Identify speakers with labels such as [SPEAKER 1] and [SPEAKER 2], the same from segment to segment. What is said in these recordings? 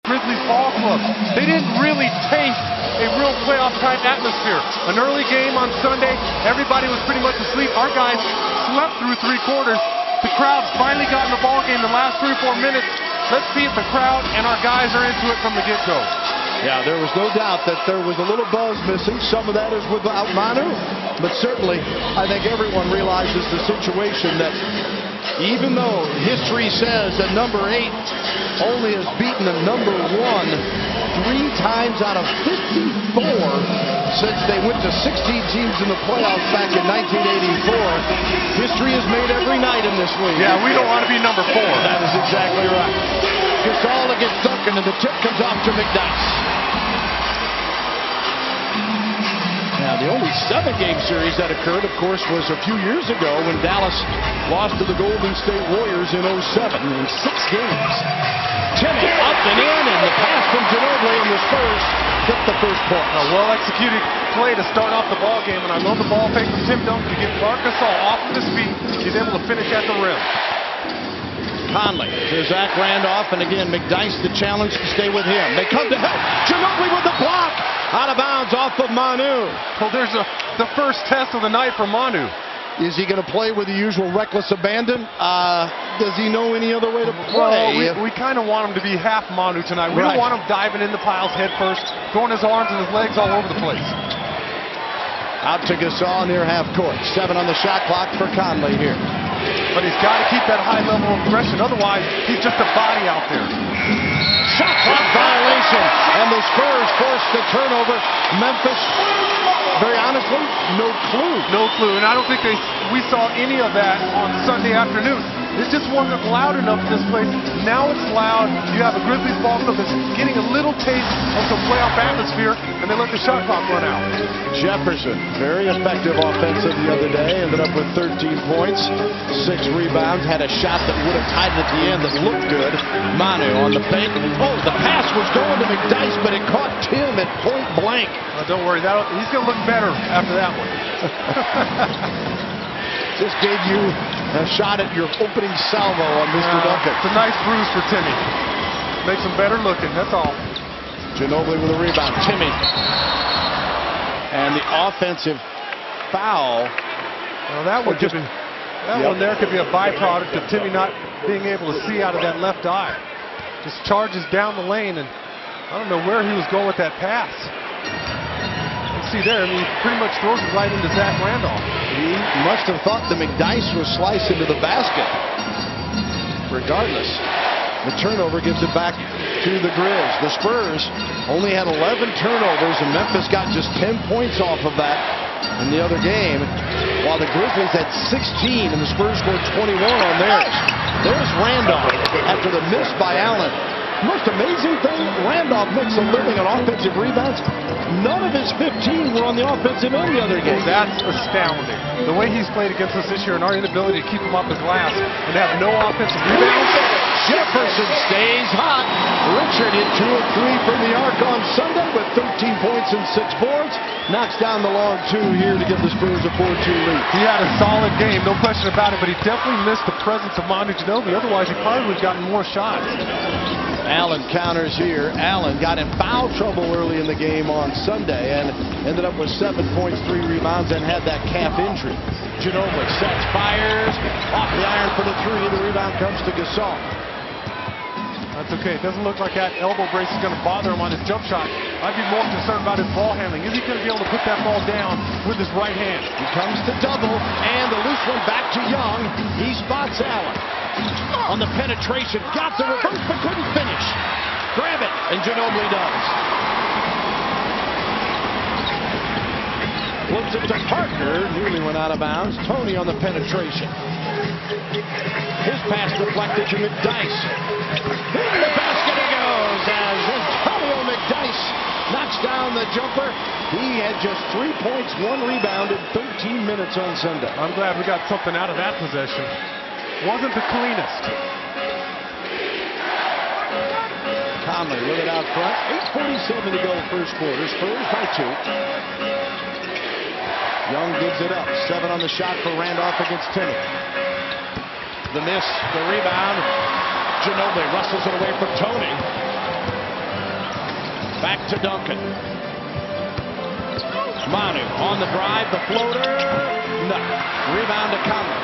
[SPEAKER 1] Grizzlies ball club. They didn't really taste a real playoff type atmosphere. An early game on Sunday, everybody was pretty much asleep. Our guys slept through 3 quarters. The crowd finally got in the ball game the last 3 or 4 minutes. Let's see if the crowd and our guys are into it from the get-go.
[SPEAKER 2] Yeah, there was no doubt that there was a little buzz missing. Some of that is without Manu, but certainly I think everyone realizes the situation that even though history says that number 8 only has beaten a number 1 3 times out of 54 since they went to 16 teams in the playoffs back in 1984. History is made every night in this league.
[SPEAKER 1] Yeah, we don't want to be number 4.
[SPEAKER 2] That is exactly right. Gasol against Duncan, and the tip comes off to McDyess. Now, the only 7-game series that occurred, of course, was a few years ago when Dallas lost to the Golden State Warriors in 07 in 6 games. Timmy up and in, and the pass from Ginobili, and the Spurs get the first point.
[SPEAKER 1] A well-executed play to start off the ball game, and I love the ball fake from Tim Duncan to get Marc Gasol off of his feet. He's able to finish at the rim.
[SPEAKER 2] Conley to Zach Randolph, and again, McDyess the challenge to stay with him. They come to help. Ginobili with the block. Out of bounds off of Manu.
[SPEAKER 1] Well, there's the first test of the night for Manu.
[SPEAKER 2] Is he going to play with the usual reckless abandon? Does he know any other way to play?
[SPEAKER 1] Well, we kind of want him to be half Manu tonight. We don't want him diving in the piles head first, throwing his arms and his legs all over the place.
[SPEAKER 2] Out to Gasol near half court. 7 on the shot clock for Conley here.
[SPEAKER 1] But he's got to keep that high level of aggression. Otherwise, he's just a body out there.
[SPEAKER 2] Shot clock violation. And the Spurs force the turnover. Memphis, very honestly, no clue.
[SPEAKER 1] No clue. And I don't think we saw any of that on Sunday afternoon. It just wasn't loud enough in this place. Now it's loud. You have a Grizzlies ball club that's getting a little taste of some playoff atmosphere, and they let the shot clock run out. Jefferson, very effective offensive the other day. Ended up with 13 points, 6 rebounds. Had a shot that would have tied it at the end that looked good. Manu on the fake. Oh, the pass was going to McDyess, but it caught Tim at point blank. Don't worry, he's going to look better after that one.
[SPEAKER 2] Just gave you a shot at your opening salvo on Mr. Duncan.
[SPEAKER 1] It's a nice bruise for Timmy. Makes him better looking, that's all.
[SPEAKER 2] Ginobili with a rebound. Timmy. And the offensive foul.
[SPEAKER 1] Well, that one there could be a byproduct of Timmy not being able to see out of that left eye. Just charges down the lane, and I don't know where he was going with that pass. See there, I mean, he pretty much throws it right into Zach Randolph.
[SPEAKER 2] He must have thought the McDyess was sliced into the basket. Regardless, the turnover gives it back to the Grizz. The Spurs only had 11 turnovers, and Memphis got just 10 points off of that in the other game, while the Grizzlies had 16, and the Spurs scored 21 on theirs. There's Randolph after the miss by Allen. Most amazing thing, Randolph makes a living on offensive rebounds. None of his 15 were on the offensive end the other game.
[SPEAKER 1] That's astounding. The way he's played against us this year and our inability to keep him off the glass and have no offensive rebounds.
[SPEAKER 2] Jefferson stays hot. Richard hit 2 of 3 from the arc on Sunday with 13 points and 6 boards. Knocks down the long 2 here to give the Spurs a 4-2 lead.
[SPEAKER 1] He had a solid game, no question about it, but he definitely missed the presence of Manu Ginobili. Otherwise, he probably would have gotten more shots.
[SPEAKER 2] Allen counters here. Allen got in foul trouble early in the game on Sunday and ended up with 7 points, 3 rebounds, and had that calf injury. Ginobili sets, fires, off the iron for the 3. The rebound comes to Gasol.
[SPEAKER 1] That's okay. It doesn't look like that elbow brace is going to bother him on his jump shot. I'd be more concerned about his ball handling. Is he going to be able to put that ball down with his right hand?
[SPEAKER 2] He comes to double, and the loose one back to Young. He spots Allen. On the penetration, got the reverse, but couldn't finish. Grab it, and Ginobili does. Flips it to Parker, nearly went out of bounds. Tony on the penetration. His pass deflected to McDyess. In the basket he goes as Antonio McDyess knocks down the jumper. He had just 3 points, 1 rebound in 13 minutes on Sunday.
[SPEAKER 1] I'm glad we got something out of that possession. Wasn't the cleanest.
[SPEAKER 2] Conley with it out front. 8:47 to go first quarter. Spurs by 2. Young gives it up. 7 on the shot for Randolph against Timmy. The miss, the rebound. Ginobili wrestles it away from Tony. Back to Duncan. Manu on the drive, the floater. No. Rebound to Conley.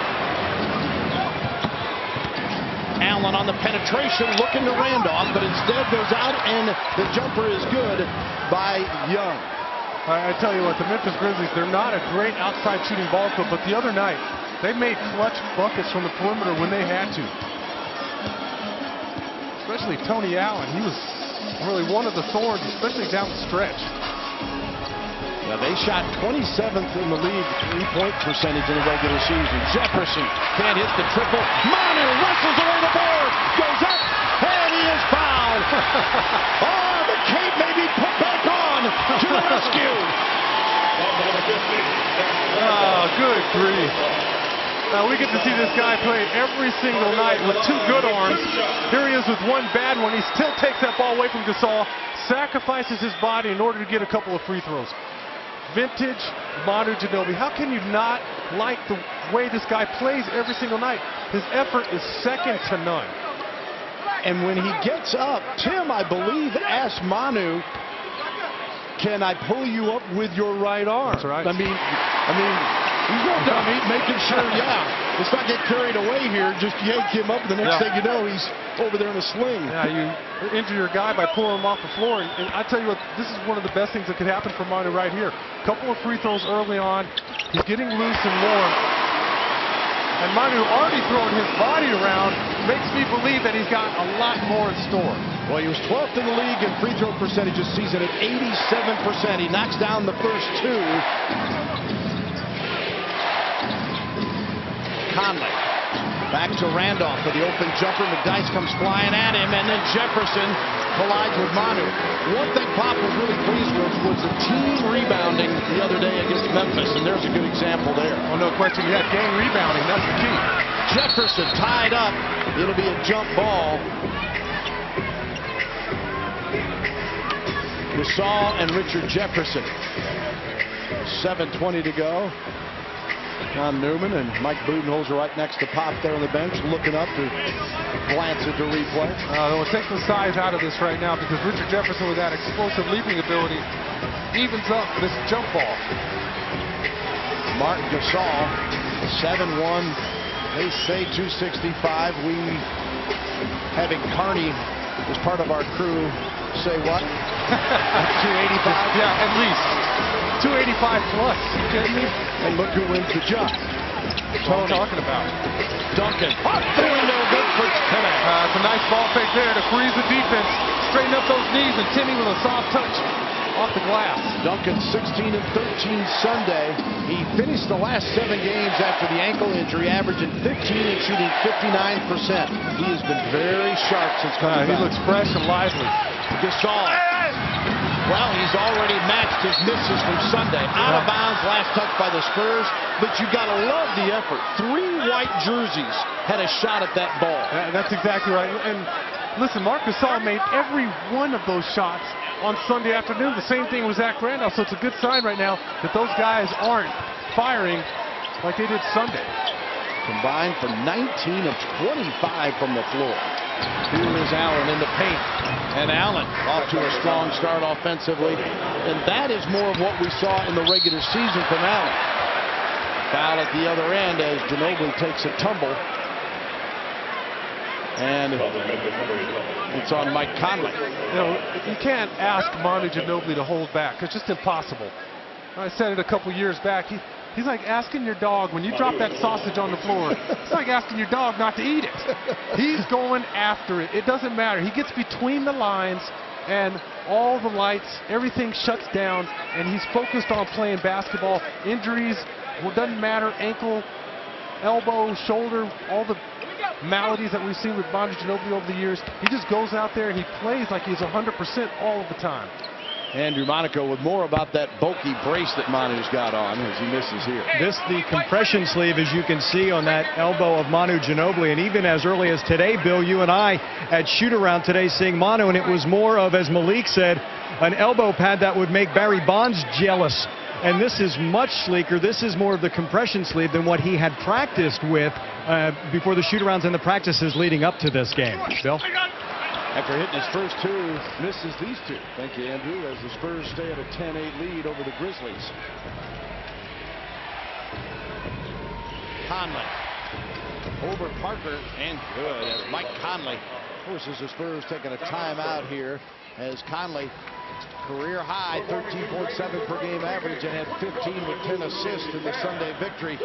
[SPEAKER 2] Allen on the penetration, looking to Randolph, but instead goes out, and the jumper is good by Young.
[SPEAKER 1] I tell you what, the Memphis Grizzlies, they're not a great outside shooting ball club, but the other night, they made clutch buckets from the perimeter when they had to. Especially Tony Allen. He was really one of the thorns, especially down the stretch.
[SPEAKER 2] Now they shot 27th in the league three-point percentage in the regular season. Jefferson can't hit the triple. Manu wrestles away the board. Goes up, and he is fouled. Oh, the cape may be put back on to the rescue.
[SPEAKER 1] Oh, good grief. Now we get to see this guy play every single night with two good arms. Here he is with one bad one. He still takes that ball away from Gasol, sacrifices his body in order to get a couple of free throws. Vintage Manu Ginobili. How can you not like the way this guy plays every single night? His effort is second to none.
[SPEAKER 2] And when he gets up, Tim, I believe, asked Manu, can I pull you up with your right arm?
[SPEAKER 1] That's right.
[SPEAKER 2] I mean, he's no dummy, making sure, let's not get carried away here. Just yank him up, and the next thing you know, he's over there in a sling.
[SPEAKER 1] Yeah, you injure your guy by pulling him off the floor. And I tell you what, this is one of the best things that could happen for Manu right here. Couple of free throws early on. He's getting loose and warm. And Manu already throwing his body around makes me believe that he's got a lot more in store.
[SPEAKER 2] Well, he was 12th in the league in free throw percentage this season at 87%. He knocks down the first two. Conley back to Randolph for the open jumper. McDyess comes flying at him, and then Jefferson collides with Manu. One thing Pop was really pleased with was the team rebounding the other day against Memphis, and there's a good example there.
[SPEAKER 1] Oh, no question. You had gang rebounding. That's the key.
[SPEAKER 2] Jefferson tied up. It'll be a jump ball. Gasol and Richard Jefferson. 7:20 to go. John Newman and Mike Budenholzer right next to Pop there on the bench, looking up to glance at the replay.
[SPEAKER 1] We'll take the size out of this right now because Richard Jefferson, with that explosive leaping ability, evens up this jump ball.
[SPEAKER 2] Mark Gasol, 7'1", they say 265. We, having Carney as part of our crew, say what? 285?
[SPEAKER 1] Yeah, at least. 285 plus. You kidding me?
[SPEAKER 2] And look who wins the jump.
[SPEAKER 1] Tony. Talking about.
[SPEAKER 2] Duncan. No good for Timmy.
[SPEAKER 1] It's a nice ball fake there to freeze the defense. Straighten up those knees, and Timmy with a soft touch off the glass.
[SPEAKER 2] Duncan 16 and 13 Sunday. He finished the last 7 games after the ankle injury, averaging 15 and shooting 59%. He has been very sharp since coming back.
[SPEAKER 1] He looks fresh and lively.
[SPEAKER 2] Gasol. Well, he's already matched his misses from Sunday. Out of bounds, last touch by the Spurs, but you got to love the effort. 3 white jerseys had a shot at that ball.
[SPEAKER 1] That's exactly right. And listen, Marc Gasol made every one of those shots on Sunday afternoon. The same thing with Zach Randolph, so it's a good sign right now that those guys aren't firing like they did Sunday.
[SPEAKER 2] Combined for 19 of 25 from the floor. Here is Allen in the paint. And Allen off to a strong start offensively. And that is more of what we saw in the regular season from Allen. Foul at the other end as Ginobili takes a tumble. And it's on Mike Conley.
[SPEAKER 1] You know, you can't ask Manu Ginobili to hold back. It's just impossible. I said it a couple years back. He's like asking your dog, when you drop that sausage on the floor, it's like asking your dog not to eat it. He's going after it. It doesn't matter. He gets between the lines, and all the lights, everything shuts down, and he's focused on playing basketball. Injuries, well, doesn't matter. Ankle, elbow, shoulder, all the maladies that we've seen with Manu Ginobili over the years. He just goes out there and he plays like he's 100% all of the time.
[SPEAKER 2] Andrew Monaco with more about that bulky brace that Manu's got on as he misses here.
[SPEAKER 3] This, the compression sleeve, as you can see on that elbow of Manu Ginobili. And even as early as today, Bill, you and I at shoot-around today seeing Manu, and it was more of, as Malik said, an elbow pad that would make Barry Bonds jealous. And this is much sleeker. This is more of the compression sleeve than what he had practiced with before the shoot-arounds and the practices leading up to this game. Bill?
[SPEAKER 2] After hitting his first two, misses these two. Thank you, Andrew, as the Spurs stay at a 10-8 lead over the Grizzlies. Conley over Parker, and good as Mike Conley forces the Spurs taking a timeout here as Conley, career high 13.7 per game average, and had 15 with 10 assists in the Sunday victory.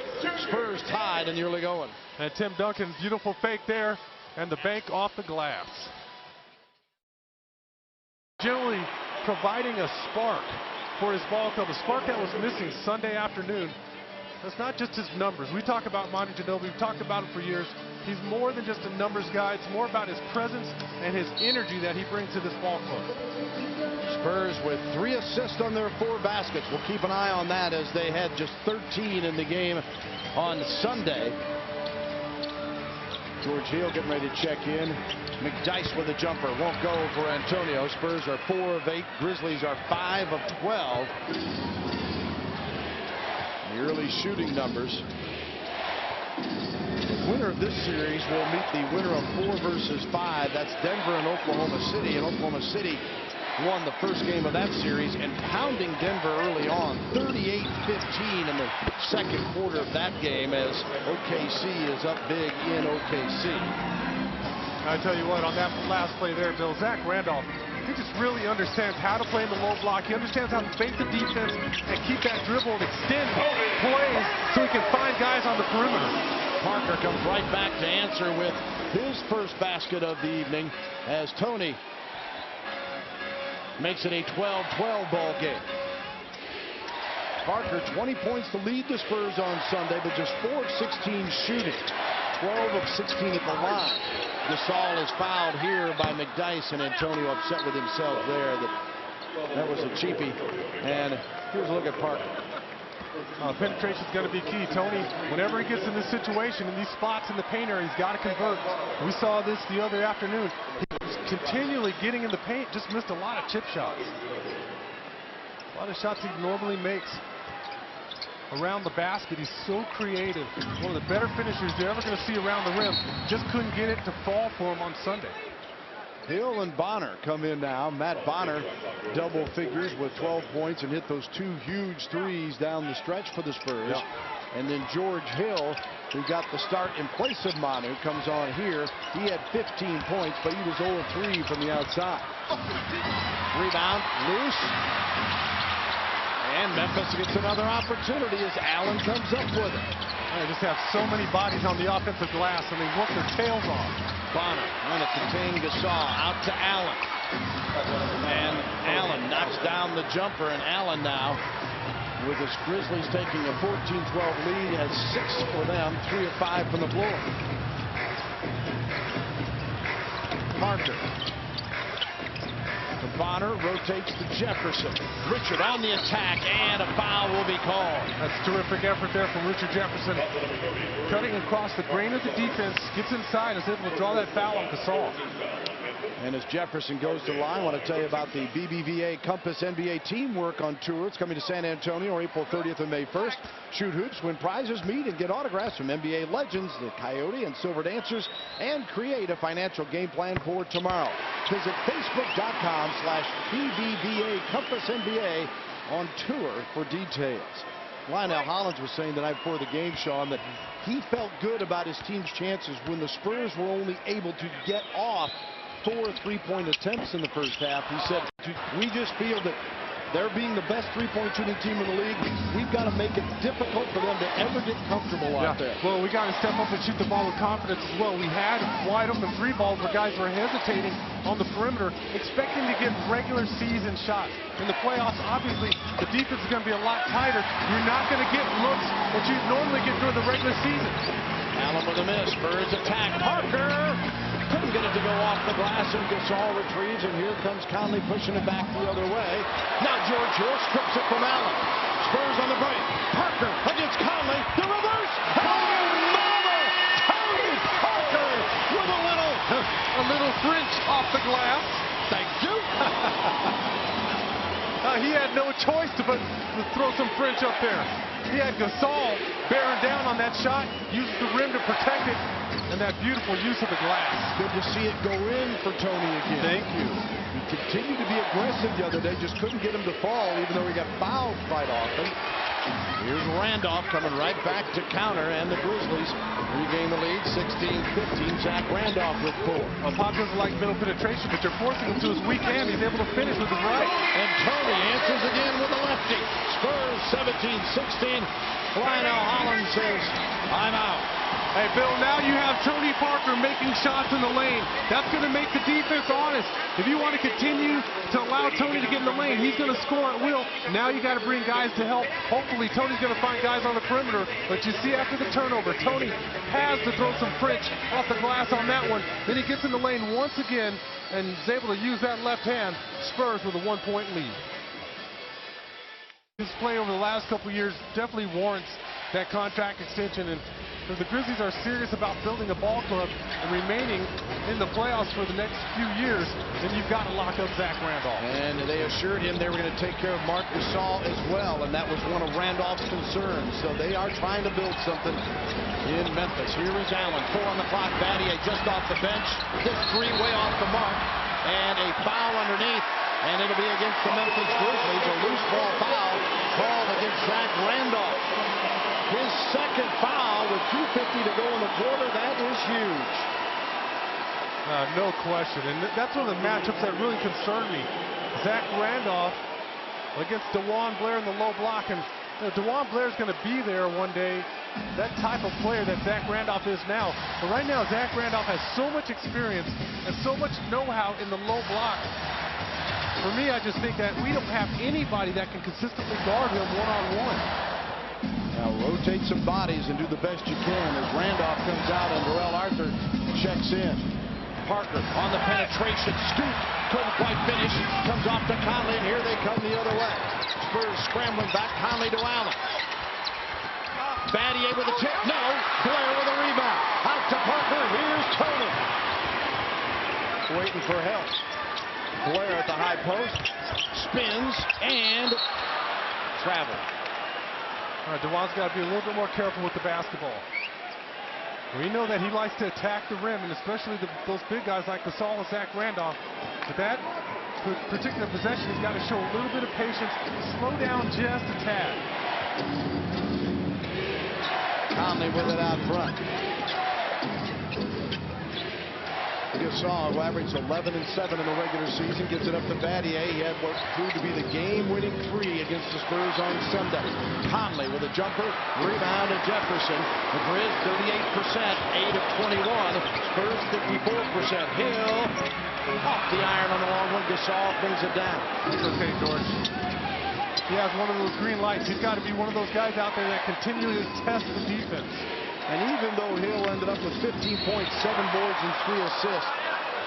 [SPEAKER 2] Spurs tied in the early going.
[SPEAKER 1] And Tim Duncan, beautiful fake there, and the bank off the glass. Generally providing a spark for his ball club, a spark that was missing Sunday afternoon. That's not just his numbers. We talk about Manu Ginobili. We've talked about him for years. He's more than just a numbers guy. It's more about his presence and his energy that he brings to this ball club.
[SPEAKER 2] Spurs with 3 assists on their 4 baskets. We'll keep an eye on that as they had just 13 in the game on Sunday. George Hill getting ready to check in. McDyess with a jumper. Won't go for Antonio. Spurs are 4 of 8. Grizzlies are 5 of 12. The early shooting numbers. The winner of this series will meet the winner of 4 versus 5. That's Denver and Oklahoma City. And Oklahoma City won the first game of that series and pounding Denver early on, 38-15 in the second quarter of that game, as OKC is up big in OKC.
[SPEAKER 1] I tell you what, on that last play there, Bill, Zach Randolph, he just really understands how to play in the low block. He understands how to fake the defense and keep that dribble and extend plays so he can find guys on the perimeter.
[SPEAKER 2] Parker comes right back to answer with his first basket of the evening as Tony makes it a 12-12 ball game. Parker, 20 points to lead the Spurs on Sunday, but just 4 of 16 shooting. 12 of 16 at the line. Gasol is fouled here by McDyess, and Antonio upset with himself there. That was a cheapie. And here's a look at Parker.
[SPEAKER 1] Penetration is going to be key. Tony, whenever he gets in this situation, in these spots in the paint area, he's got to convert. We saw this the other afternoon. He was continually getting in the paint, just missed a lot of chip shots. A lot of shots he normally makes around the basket. He's so creative. One of the better finishers you're ever going to see around the rim. Just couldn't get it to fall for him on Sunday.
[SPEAKER 2] Hill and Bonner come in now. Matt Bonner double figures with 12 points and hit those 2 huge threes down the stretch for the Spurs.
[SPEAKER 1] Yep.
[SPEAKER 2] And then George Hill, who got the start in place of Manu, comes on here. He had 15 points, but he was 0 of 3 from the outside. Rebound loose. And Memphis gets another opportunity as Allen comes up with it.
[SPEAKER 1] They just have so many bodies on the offensive glass, and they work their tails off.
[SPEAKER 2] Bonner on it to King Gasol, out to Allen. And Allen knocks down the jumper, and Allen now, with his Grizzlies taking a 14-12 lead, has 6 for them, 3 of 5 from the floor. Parker. Bonner rotates to Jefferson. Richard on the attack, and a foul will be called.
[SPEAKER 1] That's a terrific effort there from Richard Jefferson. Cutting across the grain of the defense, gets inside, and is able to draw that foul on Gasol.
[SPEAKER 2] And as Jefferson goes to the line, I want to tell you about the BBVA Compass NBA Teamwork on Tour. It's coming to San Antonio April 30th and May 1st. Shoot hoops, win prizes, meet and get autographs from NBA legends, the Coyote and Silver Dancers, and create a financial game plan for tomorrow. Visit Facebook.com/BBVA Compass NBA on tour for details. Lionel Hollins was saying the night before the game, Sean, that he felt good about his team's chances when the Spurs were only able to get off 4 3-point attempts in the first half. He said, we just feel that they're being the best 3-point shooting team in the league. We've got to make it difficult for them to ever get comfortable out there.
[SPEAKER 1] Well, we got to step up and shoot the ball with confidence as well. We had wide open 3 balls where guys were hesitating on the perimeter, expecting to get regular season shots. In the playoffs, obviously, the defense is going to be a lot tighter. You're not going to get looks that you normally get during the regular season.
[SPEAKER 2] Allen with a miss. Spurs attack. Parker couldn't get it to go off the glass, and Gasol retrieves, and here comes Conley pushing it back the other way. Now George Hill strips it from Allen. Spurs on the break. Parker against Conley. The reverse. Oh, mama! Tony Parker with
[SPEAKER 1] A little French off the glass.
[SPEAKER 2] Thank you.
[SPEAKER 1] He had no choice but to throw some French up there. He had Gasol bearing down on that shot, uses the rim to protect it, and that beautiful use of the glass.
[SPEAKER 2] Good to see it go in for Tony again.
[SPEAKER 3] Thank you.
[SPEAKER 2] He continued to be aggressive the other day, just couldn't get him to fall, even though he got fouled quite often. Here's Randolph coming right back to counter, and the Grizzlies regain the lead, 16-15. Zach Randolph with 4.
[SPEAKER 1] Pop doesn't like middle penetration, but they're forcing him to his weak hand. He's able to finish with his right.
[SPEAKER 2] And Tony answers again with a lefty. Spurs 17-16. Lionel Hollins says, I'm out.
[SPEAKER 1] Hey, Bill, now you have Tony Parker making shots in the lane. That's going to make the defense honest. If you want to continue to allow Tony to get in the lane, he's going to score at will. Now you got to bring guys to help. Hopefully, Tony's going to find guys on the perimeter. But you see after the turnover, Tony has to throw some French off the glass on that one. Then he gets in the lane once again and is able to use that left hand. Spurs with a 1-point lead. His play over the last couple years definitely warrants that contract extension, and the Grizzlies are serious about building a ball club and remaining in the playoffs for the next few years, then you've got to lock up Zach Randolph.
[SPEAKER 2] And they assured him they were going to take care of Marc Gasol as well, and that was one of Randolph's concerns. So they are trying to build something in Memphis. Here is Allen, 4 on the clock. Battier just off the bench. This 3 way off the mark, and a foul underneath, and it'll be against the Memphis Grizzlies. A loose ball foul called against Zach Randolph. His second foul with 2:50 to go in the quarter. That is huge.
[SPEAKER 1] No question. And that's one of the matchups that really concern me. Zach Randolph against DeJuan Blair in the low block. And DeJuan Blair is going to be there one day. That type of player that Zach Randolph is now. But right now, Zach Randolph has so much experience and so much know-how in the low block. For me, I just think that we don't have anybody that can consistently guard him one-on-one.
[SPEAKER 2] Now rotate some bodies and do the best you can as Randolph comes out and Darrell Arthur checks in. Parker on the penetration, scoop, couldn't quite finish, comes off to Conley, and here they come the other way. Spurs scrambling back, Conley to Allen. Battier with a tip, no, Blair with a rebound. Out to Parker, here's Tony. Waiting for help. Blair at the high post, spins, and travel.
[SPEAKER 1] All right, DeJuan's got to be a little bit more careful with the basketball. We know that he likes to attack the rim, and especially those big guys like Gasol and Zach Randolph. But that particular possession, he's got to show a little bit of patience, slow down just a tad.
[SPEAKER 2] Conley with it out front. Gasol, who averaged 11 and 7 in the regular season, gets it up to Battier. He had what proved to be the game-winning 3 against the Spurs on Sunday. Conley with a jumper, rebound to Jefferson. The Grizz 38%, 8 of 21. Spurs 54%. Hill off the iron on the long one. Gasol brings it down.
[SPEAKER 1] It's okay, George. He has one of those green lights. He's got to be one of those guys out there that continually tests the defense.
[SPEAKER 2] And even though Hill ended up with 15 points, 7 boards, and 3 assists,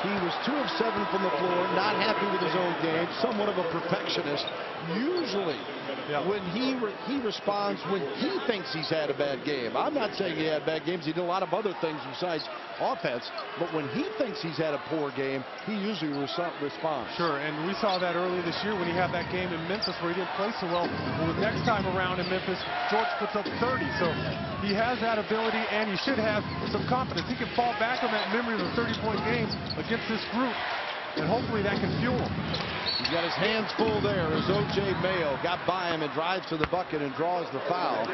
[SPEAKER 2] he was 2 of 7 from the floor, not happy with his own game, somewhat of a perfectionist. Usually, when he responds when he thinks he's had a bad game. I'm not saying he had bad games. He did a lot of other things besides offense. But when he thinks he's had a poor game, he usually responds.
[SPEAKER 1] Sure, and we saw that earlier this year when he had that game in Memphis where he didn't play so well. Well, the next time around in Memphis, George puts up 30. So he has that ability, and he should have some confidence. He can fall back on that memory of a 30-point game against this group, and hopefully that can fuel him.
[SPEAKER 2] He's got his hands full there as O.J. Mayo got by him and drives to the bucket and draws the foul.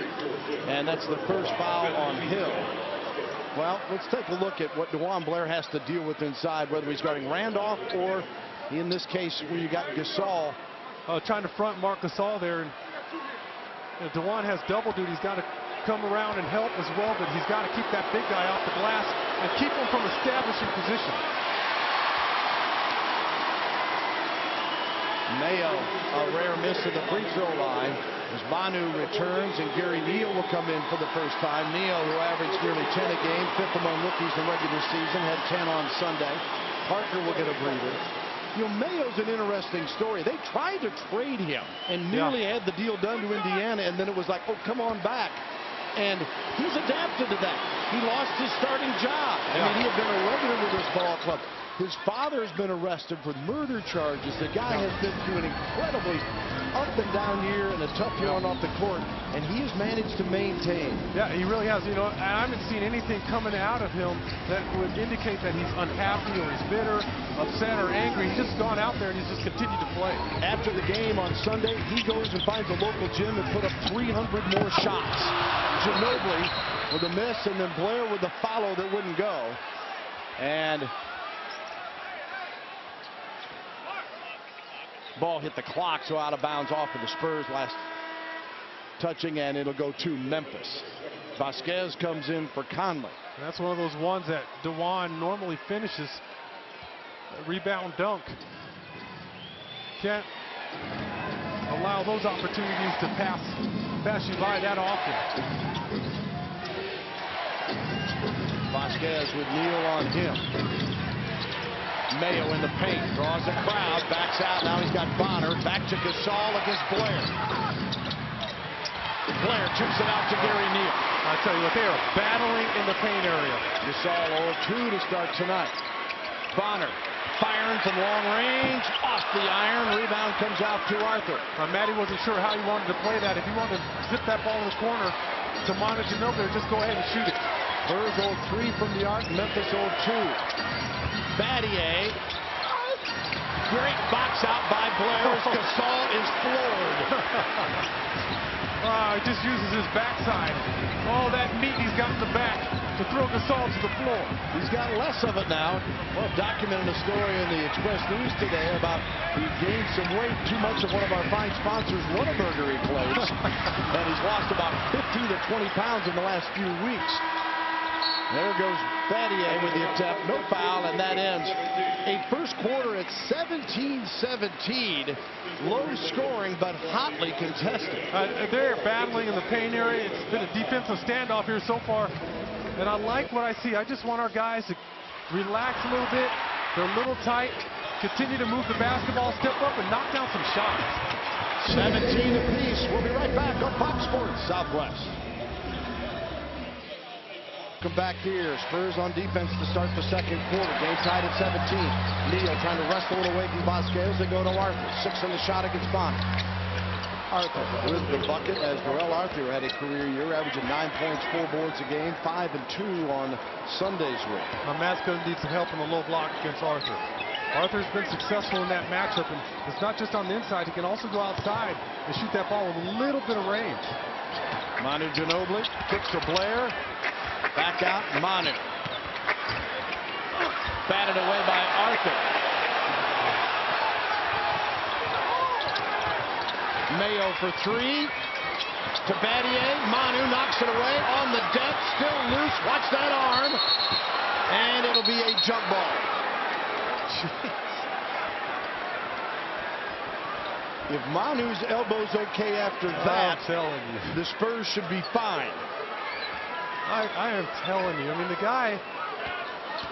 [SPEAKER 2] And that's the first foul on Hill. Well, let's take a look at what DeJuan Blair has to deal with inside, whether he's guarding Randolph or, in this case, where you got Gasol.
[SPEAKER 1] Trying to front Marc Gasol there. And DeJuan has double duty. He's got to come around and help as well, but he's got to keep that big guy off the glass and keep him from establishing position.
[SPEAKER 2] Mayo, a rare miss at the free throw line as Manu returns, and Gary Neal will come in for the first time. Neal, who averaged nearly 10 a game, 5th among rookies in the regular season, had 10 on Sunday. Parker will get a breather. You know, Mayo's an interesting story. They tried to trade him and nearly had the deal done to Indiana, and then it was like, oh, come on back. And he's adapted to that. He lost his starting job. I mean, he had been a regular with this ball club. His father's been arrested for murder charges. The guy has been through an incredibly up and down year and a tough year on off the court, and he has managed to maintain.
[SPEAKER 1] Yeah, he really has. You know, I haven't seen anything coming out of him that would indicate that he's unhappy or he's bitter, upset, or angry. He's just gone out there and he's just continued to play.
[SPEAKER 2] After the game on Sunday, he goes and finds a local gym and put up 300 more shots. Ginobili with a miss, and then Blair with the follow that wouldn't go. And ball hit the clock, so out of bounds off of the Spurs last touching, and it'll go to Memphis. Vasquez comes in for Conley.
[SPEAKER 1] That's one of those ones that DeJuan normally finishes. A rebound dunk. Can't allow those opportunities to pass you by that often.
[SPEAKER 2] Vasquez with Neal on him. Mayo in the paint, draws a crowd, backs out. Now he's got Bonner. Back to Gasol against Blair. Blair chips it out to Gary Neal.
[SPEAKER 1] I tell you what, they are battling in the paint area.
[SPEAKER 2] Gasol 0-2 to start tonight. Bonner firing from long range, off the iron. Rebound comes out to Arthur.
[SPEAKER 1] Matty wasn't sure how he wanted to play that. If he wanted to zip that ball in the corner to Manu Ginobili, just go ahead and shoot it.
[SPEAKER 2] Spurs 0-3 from the arc, Memphis 0-2. Battier, great box out by Blair. Gasol is floored.
[SPEAKER 1] He just uses his backside. Oh, that meat he's got in the back to throw Gasol to the floor.
[SPEAKER 2] He's got less of it now. Well, documenting a story in the Express News today about he gained some weight, too much of one of our fine sponsors, Whataburger he plays. And he's lost about 15 to 20 pounds in the last few weeks. There goes Battier with the attempt. No foul, and that ends a first quarter at 17-17. Low scoring, but hotly contested.
[SPEAKER 1] They're battling in the paint area. It's been a defensive standoff here so far. And I like what I see. I just want our guys to relax a little bit. They're a little tight. Continue to move the basketball, step up, and knock down some shots.
[SPEAKER 2] 17 apiece. We'll be right back on Fox Sports Southwest. Come back here. Spurs on defense to start the second quarter. Game tied at 17. Neal trying to wrestle it away from Vasquez. They go to Arthur. 6 on the shot against Bonner. Arthur with the bucket as Darrell Arthur had a career year, averaging 9 points, 4 boards a game, 5 and 2 on Sunday's week.
[SPEAKER 1] Matt's going to need some help in the low block against Arthur. Arthur's been successful in that matchup, and it's not just on the inside. He can also go outside and shoot that ball with a little bit of range.
[SPEAKER 2] Manu Ginobili kicks to Blair. Back out, Manu. Batted away by Arthur. Mayo for 3. To Battier. Manu knocks it away on the deck. Still loose. Watch that arm. And it'll be a jump ball. If Manu's elbow's okay after that,
[SPEAKER 1] I'm telling you,
[SPEAKER 2] the Spurs should be fine.
[SPEAKER 1] I am telling you. I mean, the guy,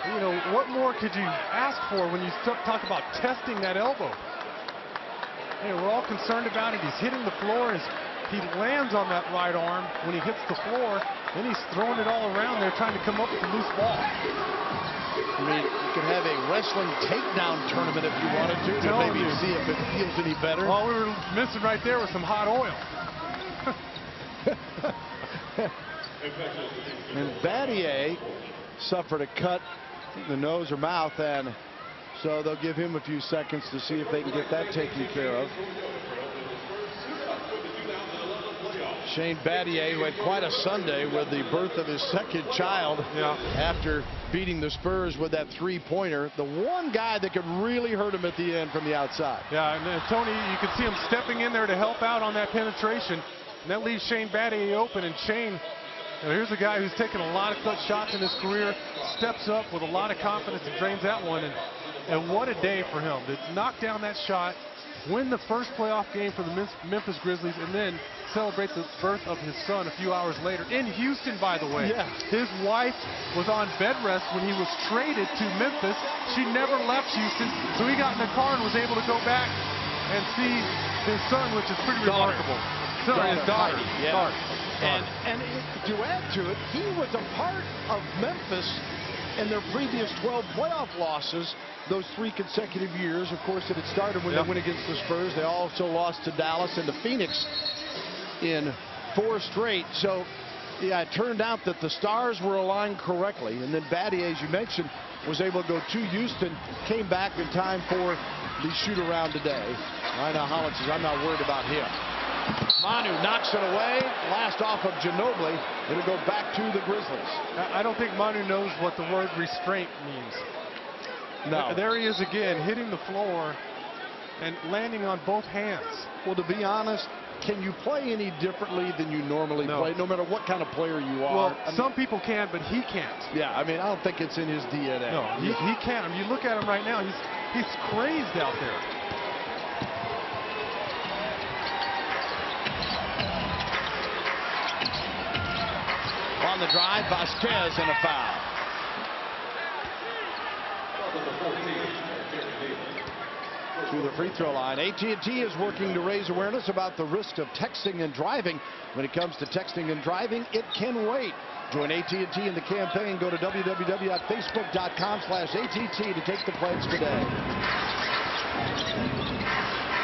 [SPEAKER 1] you know, what more could you ask for when you talk about testing that elbow? Hey, we're all concerned about it. He's hitting the floor. He lands on that right arm when he hits the floor. Then he's throwing it all around there trying to come up with a loose ball.
[SPEAKER 2] I mean, you could have a wrestling takedown tournament if you wanted to maybe see if it feels any better.
[SPEAKER 1] All we were missing right there was some hot oil.
[SPEAKER 2] And Battier suffered a cut in the nose or mouth, and so they'll give him a few seconds to see if they can get that taken care of. Shane Battier, who had quite a Sunday with the birth of his second child after beating the Spurs with that three-pointer. The one guy that could really hurt him at the end from the outside.
[SPEAKER 1] Yeah, and Tony, you can see him stepping in there to help out on that penetration. And that leaves Shane Battier open, and Shane, you know, here's a guy who's taken a lot of clutch shots in his career, steps up with a lot of confidence and drains that one. And what a day for him to knock down that shot, win the first playoff game for the Memphis Grizzlies, and then celebrate the birth of his son a few hours later in Houston, by the way.
[SPEAKER 2] Yeah.
[SPEAKER 1] His wife was on bed rest when he was traded to Memphis. She never left Houston, so he got in the car and was able to go back and see his son, which is pretty remarkable. Sorry, his daughter.
[SPEAKER 2] Yeah. And to add to it, he was a part of Memphis in their previous 12 playoff losses, those 3 consecutive years. Of course, it had started when they went against the Spurs. They also lost to Dallas and to Phoenix in 4 straight. So, yeah, it turned out that the stars were aligned correctly. And then Battier, as you mentioned, was able to go to Houston, came back in time for the shoot-around today. Ryan Hollins says, I'm not worried about him. Manu knocks it away. Last off of Ginobili. It'll go back to the Grizzlies.
[SPEAKER 1] I don't think Manu knows what the word restraint means.
[SPEAKER 2] No.
[SPEAKER 1] There he is again, hitting the floor and landing on both hands.
[SPEAKER 2] Well, to be honest, can you play any differently than you normally play, no matter what kind of player you are?
[SPEAKER 1] Well, some people can, but he can't.
[SPEAKER 2] Yeah, I mean, I don't think it's in his DNA.
[SPEAKER 1] No, he can't. I mean, you look at him right now, he's crazed out there.
[SPEAKER 2] On the drive, Vasquez and a foul. To the free throw line. AT&T is working to raise awareness about the risk of texting and driving. When it comes to texting and driving, it can wait. Join AT&T in the campaign. Go to www.facebook.com/ATT to take the pledge today.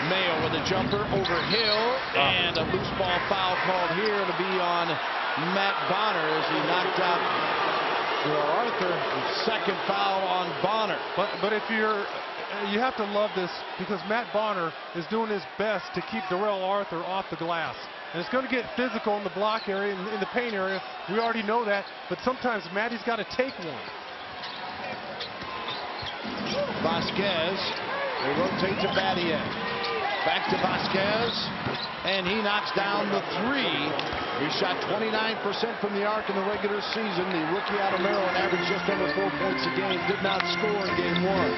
[SPEAKER 2] Mayo with a jumper over Hill, and a loose ball foul called here to be on Matt Bonner as he knocked out Arthur. Second foul on Bonner.
[SPEAKER 1] But if you have to love this, because Matt Bonner is doing his best to keep Darrell Arthur off the glass. And it's going to get physical in the block area, in the paint area. We already know that. But sometimes Matty's got to take one.
[SPEAKER 2] Vasquez. They rotate to Battier. Back to Vasquez. And he knocks down the 3. He shot 29% from the arc in the regular season. The rookie out of Maryland averaged just under 4 points a game. Did not score in game 1.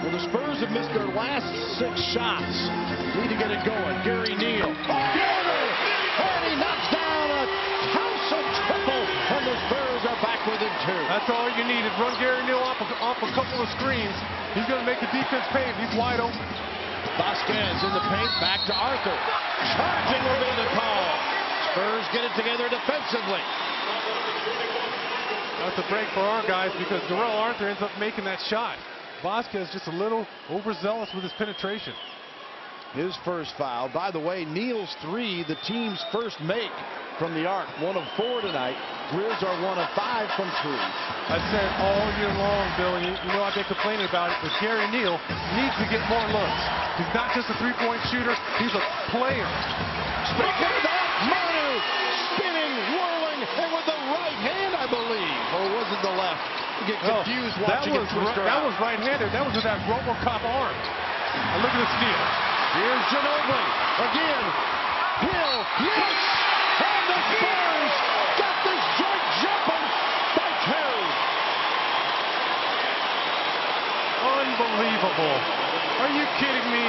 [SPEAKER 2] Well, the Spurs have missed their last 6 shots. Need to get it going. Gary Neal. And he knocks down a Towson triple. And the Spurs are back within 2.
[SPEAKER 1] That's all you needed. Run Gary Neal off a couple of screens. He's going to make the defense pay him. He's wide open.
[SPEAKER 2] Vasquez in the paint. Back to Arthur. Charging will be the call. Spurs get it together defensively.
[SPEAKER 1] That's a break for our guys because Darrell Arthur ends up making that shot. Vasquez just a little overzealous with his penetration.
[SPEAKER 2] His first foul. By the way, Neal's 3, the team's first make from the arc. 1 of 4 tonight. Grizz are 1 of 5 from 3.
[SPEAKER 1] I said all year long, Bill, and you know I've been complaining about it, but Gary Neal needs to get more looks. He's not just a three-point shooter, he's a player.
[SPEAKER 2] Speaking of that, Manu spinning, whirling, and with the right hand, I believe. Or was it the left? You get confused watching it twist around.
[SPEAKER 1] That was right-handed. That was with that RoboCop arm. And look at the steal.
[SPEAKER 2] Here's Ginobili. Again. Hill. Yes! And the Spurs got this joint jumping by 2.
[SPEAKER 1] Unbelievable. Are you kidding me?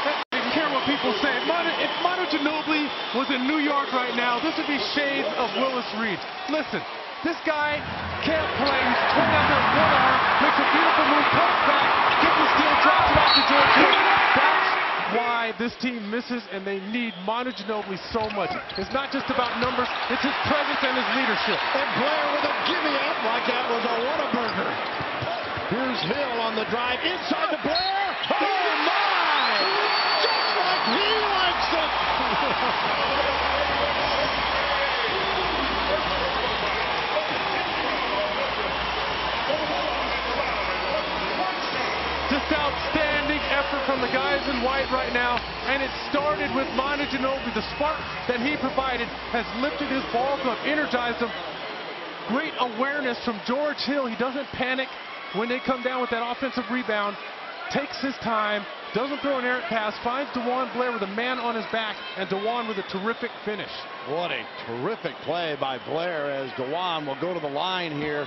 [SPEAKER 1] I don't care what people say. If Manu Ginobili was in New York right now, this would be shades of Willis Reed. Listen, this guy can't play. He's playing out there with one arm, makes a beautiful move, comes back, gets the steal, drops it off to George Hill. That's why this team misses, and they need Manu Ginobili so much. It's not just about numbers, it's his presence and his leadership.
[SPEAKER 2] And Blair with a gimme-up like that was a Whataburger. Here's Hill on the drive, inside to Blair. Oh, my! Just like he likes it!
[SPEAKER 1] Just outstanding effort from the guys in white right now, and it started with Manu Ginobili. The spark that he provided has lifted his ball club, energized him. Great awareness from George Hill. He doesn't panic when they come down with that offensive rebound. Takes his time, doesn't throw an errant pass, finds DeJuan Blair with a man on his back, and DeJuan with a terrific finish.
[SPEAKER 2] What a terrific play by Blair as DeJuan will go to the line here.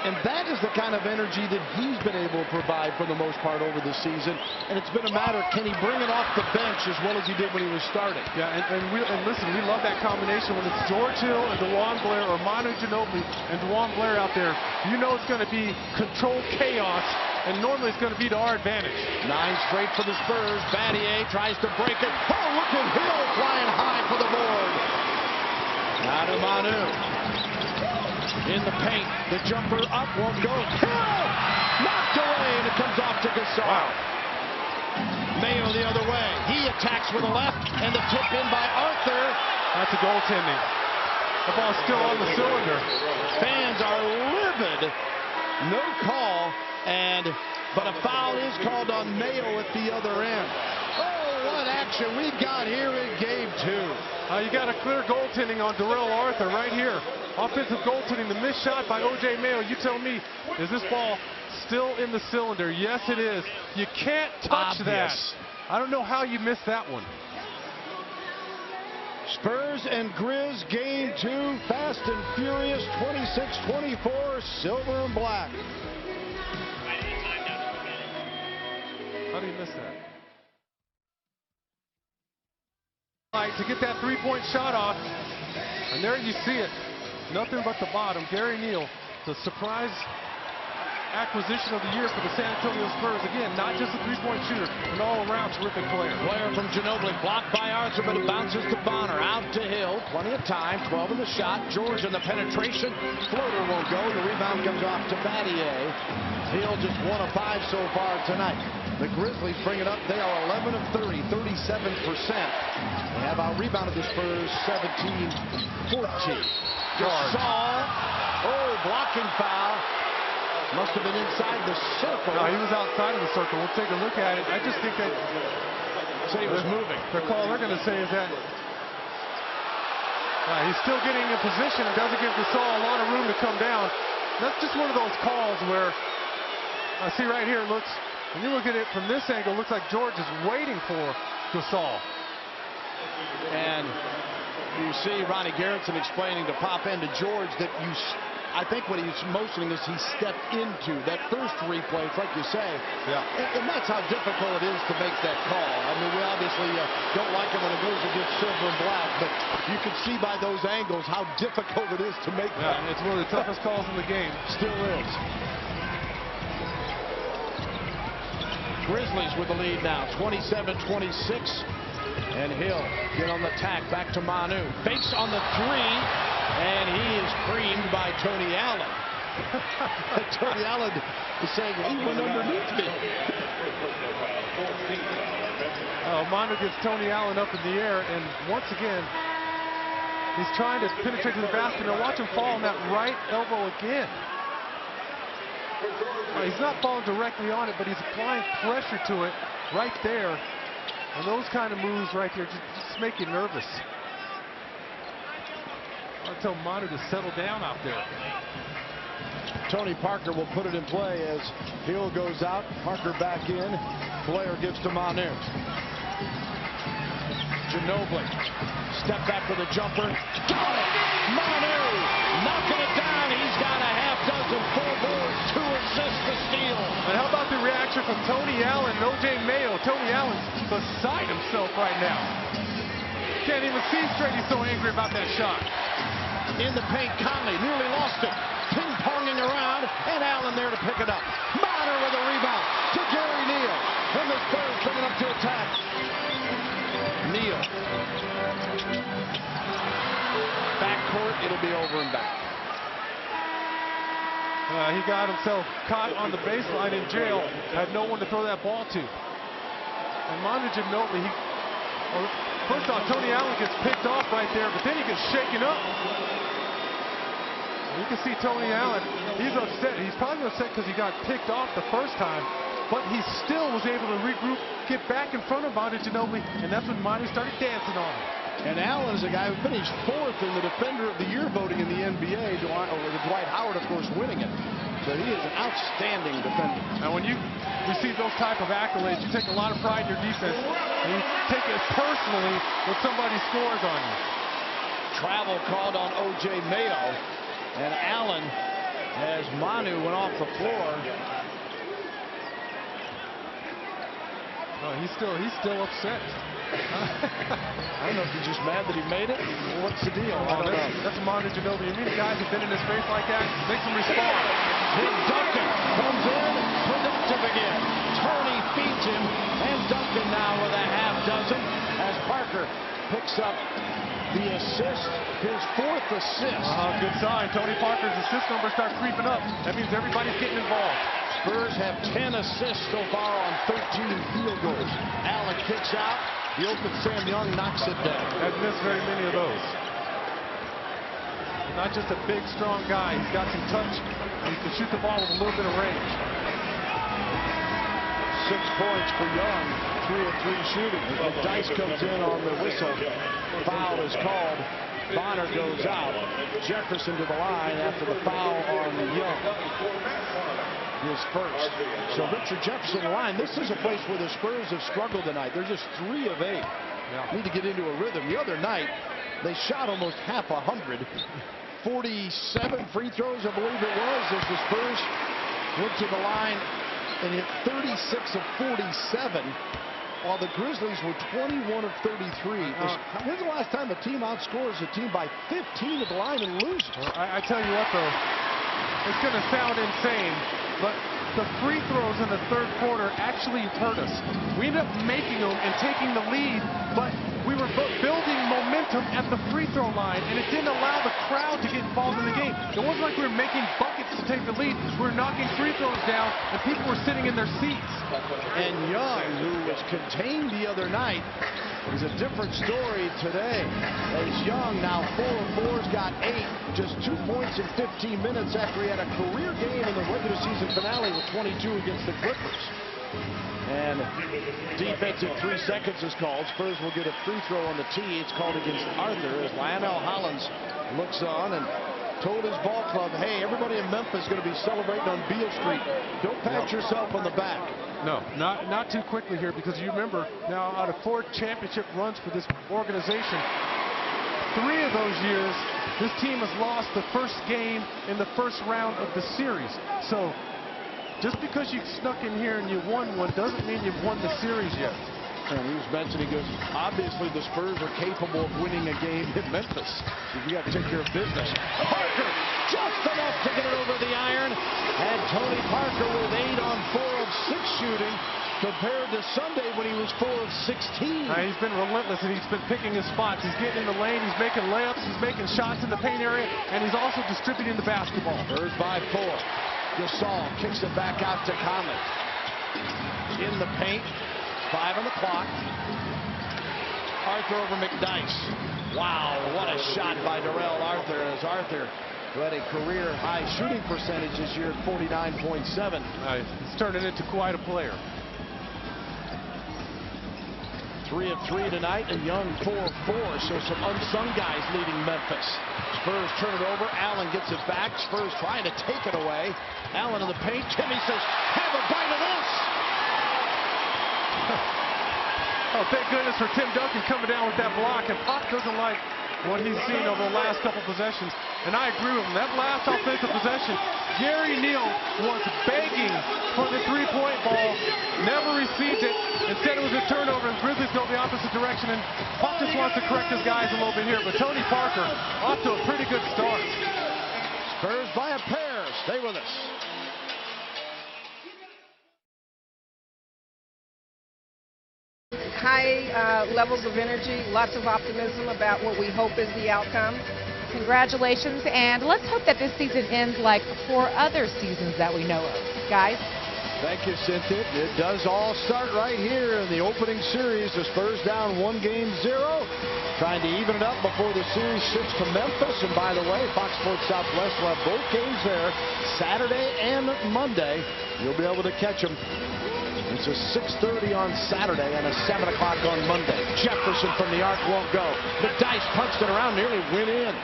[SPEAKER 2] And that is the kind of energy that he's been able to provide for the most part over the season. And it's been a matter, can he bring it off the bench as well as he did when he was starting?
[SPEAKER 1] Yeah, and listen, we love that combination when it's George Hill and DeJuan Blair, or Manu Ginobili and DeJuan Blair out there. You know it's going to be controlled chaos, and normally it's going to be to our advantage.
[SPEAKER 2] 9 straight for the Spurs. Battier tries to break it. Oh, look at Hill flying high for the board. Now to Manu. In the paint, the jumper up, won't go. Hill! Knocked away, and it comes off to Gasol.
[SPEAKER 1] Wow.
[SPEAKER 2] Mayo the other way. He attacks with a left, and the tip in by Arthur.
[SPEAKER 1] That's a goaltending. The ball's still on the cylinder.
[SPEAKER 2] Fans are livid. No call, but a foul is called on Mayo at the other end. Oh, what action we got here in Game 2.
[SPEAKER 1] You got a clear goaltending on Darrell Arthur right here. Offensive goaltending, the missed shot by O.J. Mayo. You tell me, is this ball still in the cylinder? Yes, it is. You can't touch that. I don't know how you missed that one.
[SPEAKER 2] Spurs and Grizz Game 2, fast and furious, 26-24, silver and black.
[SPEAKER 1] How do you miss that? To get that three-point shot off, and there you see it. Nothing but the bottom. Gary Neal, the surprise acquisition of the year for the San Antonio Spurs. Again, not just a three-point shooter, an all-around terrific player.
[SPEAKER 2] Player from Ginobili, blocked by Arthur, but it bounces to Bonner. Out to Hill, plenty of time, 12 in the shot. George in the penetration, floater won't go. The rebound comes off to Battier. Hill just 1 of 5 so far tonight. The Grizzlies bring it up. They are 11 of 30, 37%. They have out-rebounded the Spurs 17-14. Gasol, blocking foul. Must have been inside the circle.
[SPEAKER 1] No, he was outside of the circle. We'll take a look at it. I just think that
[SPEAKER 2] say he was moving.
[SPEAKER 1] The call they're going to say is that he's still getting in position and doesn't give Gasol a lot of room to come down. That's just one of those calls where I see right here it looks, when you look at it from this angle, it looks like George is waiting for Gasol.
[SPEAKER 2] And you see Ronnie Garrettson explaining to Pop and to George that I think what he's motioning is he stepped into that first replay. It's like you say.
[SPEAKER 1] Yeah.
[SPEAKER 2] And that's how difficult it is to make that call. I mean, we obviously don't like it when it goes against silver and black, but you can see by those angles how difficult it is to make that.
[SPEAKER 1] It's one of the toughest calls in the game.
[SPEAKER 2] Still is. Grizzlies with the lead now, 27-26. And Hill get on the tack, back to Manu. Fakes on the three, and he is creamed by Tony Allen. Tony Allen is saying, he went underneath me.
[SPEAKER 1] Manu gets Tony Allen up in the air, and once again, he's trying to penetrate to the basket. Now watch him fall on that right elbow again. He's not falling directly on it, but he's applying pressure to it right there. And those kind of moves right there just make you nervous. I'll tell Manu to settle down out there.
[SPEAKER 2] Tony Parker will put it in play as Hill goes out. Parker back in. Blair gives to Manu. Ginobili. Step back for the jumper. Got it! Manu knocking it down. He's got a half dozen, 4 boards, 2 assists to steal.
[SPEAKER 1] And how about the reaction from Tony Allen and O.J. Mayo? Tony Allen's beside himself right now. Can't even see straight. He's so angry about that shot.
[SPEAKER 2] In the paint, Conley nearly lost it. Ping-ponging around, and Allen there to pick it up. Bonner with a rebound to Gary Neal. And the Spurs bringing up to attack. Neal. Backcourt, it'll be over and back.
[SPEAKER 1] He got himself caught on the baseline in jail. Had no one to throw that ball to. And Manu Ginobili, first off, Tony Allen gets picked off right there, but then he gets shaken up. You can see Tony Allen, he's upset. He's probably upset because he got picked off the first time, but he still was able to regroup, get back in front of Manu Ginobili, and that's when Manu started dancing on him.
[SPEAKER 2] And Allen is a guy who finished 4th in the Defender of the Year voting in the NBA, with Dwight Howard, of course, winning it. So he is an outstanding defender.
[SPEAKER 1] Now, when you receive those type of accolades, you take a lot of pride in your defense, and you take it personally when somebody scores on you.
[SPEAKER 2] Travel called on O.J. Mayo, and Allen, as Manu went off the floor.
[SPEAKER 1] He's still upset.
[SPEAKER 2] I don't know if he's just mad that he made it, or what's the deal? I don't know.
[SPEAKER 1] That's Manu Ginobili. You mean guys have been in his face like that? Makes him respond.
[SPEAKER 2] Big Duncan comes in, productive again. Tony feeds him, and Duncan now with a half dozen as Parker picks up the assist, his 4th assist.
[SPEAKER 1] Good sign. Tony Parker's assist numbers start creeping up. That means everybody's getting involved.
[SPEAKER 2] Spurs have 10 assists so far on 13 field goals. Allen kicks out. The open Sam Young knocks it down.
[SPEAKER 1] Hasn't missed very many of those. Not just a big, strong guy. He's got some touch, and he can shoot the ball with a little bit of range.
[SPEAKER 2] 6 points for Young. 3 of 3 shooting. Dice comes in on the whistle. Foul is called. Bonner goes out. Jefferson to the line after the foul on Young. His first. So Richard Jefferson to the line. This is a place where the Spurs have struggled tonight. They're just 3 of 8. Need to get into a rhythm. The other night, they shot almost half 100. 47 free throws, I believe it was, as the Spurs went to the line and hit 36 of 47, while the Grizzlies were 21 of 33. When's the last time a team outscores a team by 15 at the line and loses?
[SPEAKER 1] I tell you what, though, it's going to sound insane, but the free throws in the 3rd quarter actually hurt us. We ended up making them and taking the lead, but we were building momentum at the free throw line, and it didn't allow the crowd to get involved in the game. It wasn't like we were making buckets to take the lead. We were knocking free throws down, and people were sitting in their seats.
[SPEAKER 2] And Young, who was contained the other night, is a different story today. As Young, now 4 of 4, has got 8, just 2 points in 15 minutes after he had a career game in the regular season finale with 22 against the Clippers. And defensive 3 seconds is called. Spurs will get a free throw on the tee. It's called against Arthur as Lionel Hollins looks on and told his ball club, hey, everybody in Memphis is going to be celebrating on Beale Street. Don't pat yourself on the back.
[SPEAKER 1] No, not too quickly here, because you remember now out of 4 championship runs for this organization, 3 of those years this team has lost the first game in the first round of the series. So just because you snuck in here and you won one doesn't mean you've won the series yet.
[SPEAKER 2] And he was mentioning, he goes, obviously the Spurs are capable of winning a game in Memphis. You got to take care of business. Parker just enough to get it over the iron. And Tony Parker with 8 on 4 of 6 shooting, compared to Sunday when he was 4 of 16.
[SPEAKER 1] He's been relentless, and he's been picking his spots. He's getting in the lane, he's making layups, he's making shots in the paint area, and he's also distributing the basketball.
[SPEAKER 2] Spurs by 4. Gasol kicks it back out to Conley. In the paint. 5 on the clock. Arthur over McDyess. Wow, what a shot by Darrell Arthur, as Arthur, who had a career-high shooting percentage this year at 49.7.
[SPEAKER 1] He's turning into quite a player.
[SPEAKER 2] 3 of 3 tonight, and Young 4 of 4, so some unsung guys leading Memphis. Spurs turn it over. Allen gets it back. Spurs trying to take it away. Allen in the paint. Timmy says, have a bite of this.
[SPEAKER 1] Oh, thank goodness for Tim Duncan coming down with that block, and Pop doesn't like what he's seen over the last couple possessions. And I agree with him. That last offensive possession, Gary Neal was begging for the three-point ball, never received it. Instead, it was a turnover, and Grizzlies go the opposite direction. And Pop just wants to correct his guys a little bit here. But Tony Parker off to a pretty good start.
[SPEAKER 2] Spurs by a pair. Stay with us.
[SPEAKER 4] High levels of energy, lots of optimism about what we hope is the outcome.
[SPEAKER 5] Congratulations, and let's hope that this season ends like 4 other seasons that we know of. Guys?
[SPEAKER 2] Thank you, Cynthia. It does all start right here in the opening series. The Spurs down 1-0, trying to even it up before the series shifts to Memphis. And by the way, Fox Sports Southwest will have both games there, Saturday and Monday. You'll be able to catch them. It's a 6:30 on Saturday and a 7 o'clock on Monday. Jefferson from the arc won't go. McDyess punched it around, nearly went in.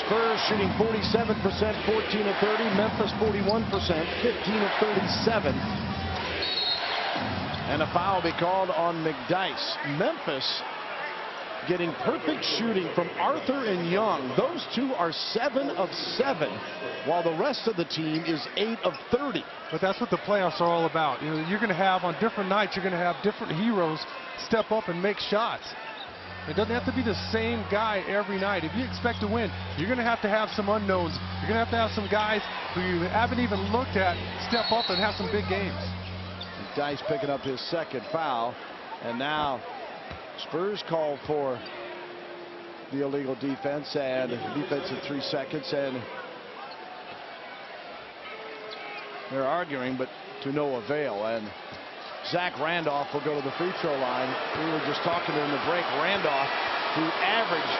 [SPEAKER 2] Spurs shooting 47%, 14 of 30. Memphis 41%, 15 of 37. And a foul be called on McDyess. Memphis getting perfect shooting from Arthur and Young. Those two are 7 of 7, while the rest of the team is 8 of 30.
[SPEAKER 1] But that's what the playoffs are all about. You know, you're going to have, on different nights, you're going to have different heroes step up and make shots. It doesn't have to be the same guy every night. If you expect to win, you're going to have some unknowns. You're going to have some guys who you haven't even looked at step up and have some big games.
[SPEAKER 2] Dice picking up his second foul, and now Spurs called for the illegal defense and defense in 3 seconds, and they're arguing, but to no avail. And Zach Randolph will go to the free throw line. We were just talking in the break. Randolph, who averaged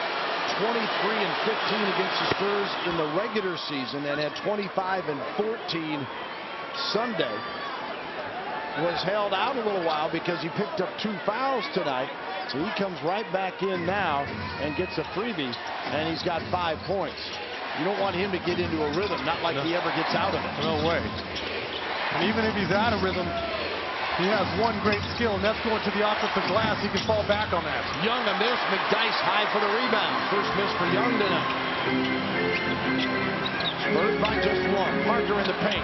[SPEAKER 2] 23 and 15 against the Spurs in the regular season and had 25 and 14 Sunday, was held out a little while because he picked up 2 fouls tonight. So he comes right back in now and gets a freebie, and he's got 5 points. You don't want him to get into a rhythm, not like he ever gets out of it.
[SPEAKER 1] No way. And even if he's out of rhythm, he has one great skill, and that's going to the offensive glass. He can fall back on that.
[SPEAKER 2] Young a miss, McDyess high for the rebound. First miss for Young tonight. Spurs by just 1. Parker in the paint.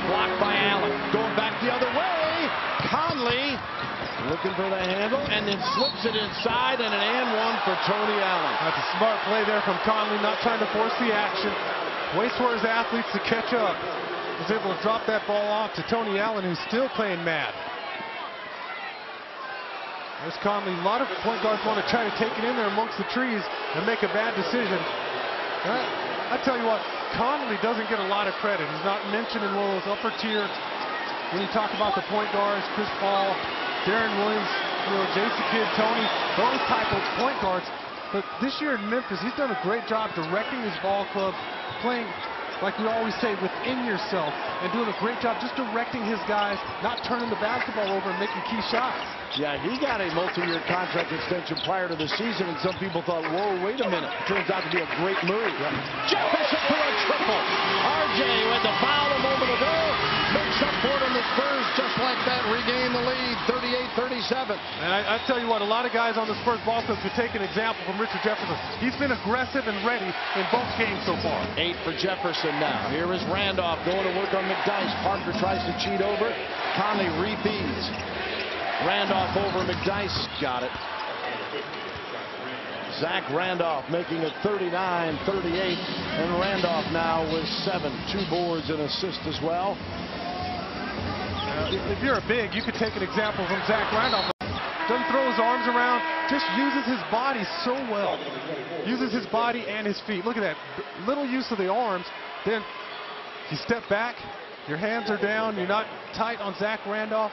[SPEAKER 2] Blocked by Allen. Going back the other way. Conley looking for the handle and then slips it inside, and an and one for Tony Allen.
[SPEAKER 1] That's a smart play there from Conley, not trying to force the action. Waits for his athletes to catch up. He's able to drop that ball off to Tony Allen, who's still playing mad. There's Conley. A lot of point guards want to try to take it in there amongst the trees and make a bad decision. I tell you what, Conley doesn't get a lot of credit. He's not mentioned in one of those upper tier when you talk about the point guards, Chris Paul, Darren Williams, Jason Kidd, Tony, those type of point guards. But this year in Memphis, he's done a great job directing his ball club, playing, like we always say, within yourself, and doing a great job just directing his guys, not turning the basketball over and making key shots.
[SPEAKER 2] Yeah, he got a multi-year contract extension prior to the season, and some people thought, whoa, wait a minute. Turns out to be a great move. Jefferson for a triple. RJ with the foul a moment ago. Makes up for it, and the Spurs just like that regain the lead, 38-37.
[SPEAKER 1] And I tell you what, a lot of guys on the Spurs ball club could take an example from Richard Jefferson. He's been aggressive and ready in both games so far.
[SPEAKER 2] 8 for Jefferson now. Here is Randolph going to work on McDyess. Parker tries to cheat over. Conley refeeds. Randolph over McDyess. Got it. Zach Randolph making it 39-38. And Randolph now with 7. 2 boards and assist as well.
[SPEAKER 1] If you're a big, you could take an example from Zach Randolph. Doesn't throw his arms around, just uses his body so well. Uses his body and his feet. Look at that. Little use of the arms. Then you step back, your hands are down, you're not tight on Zach Randolph.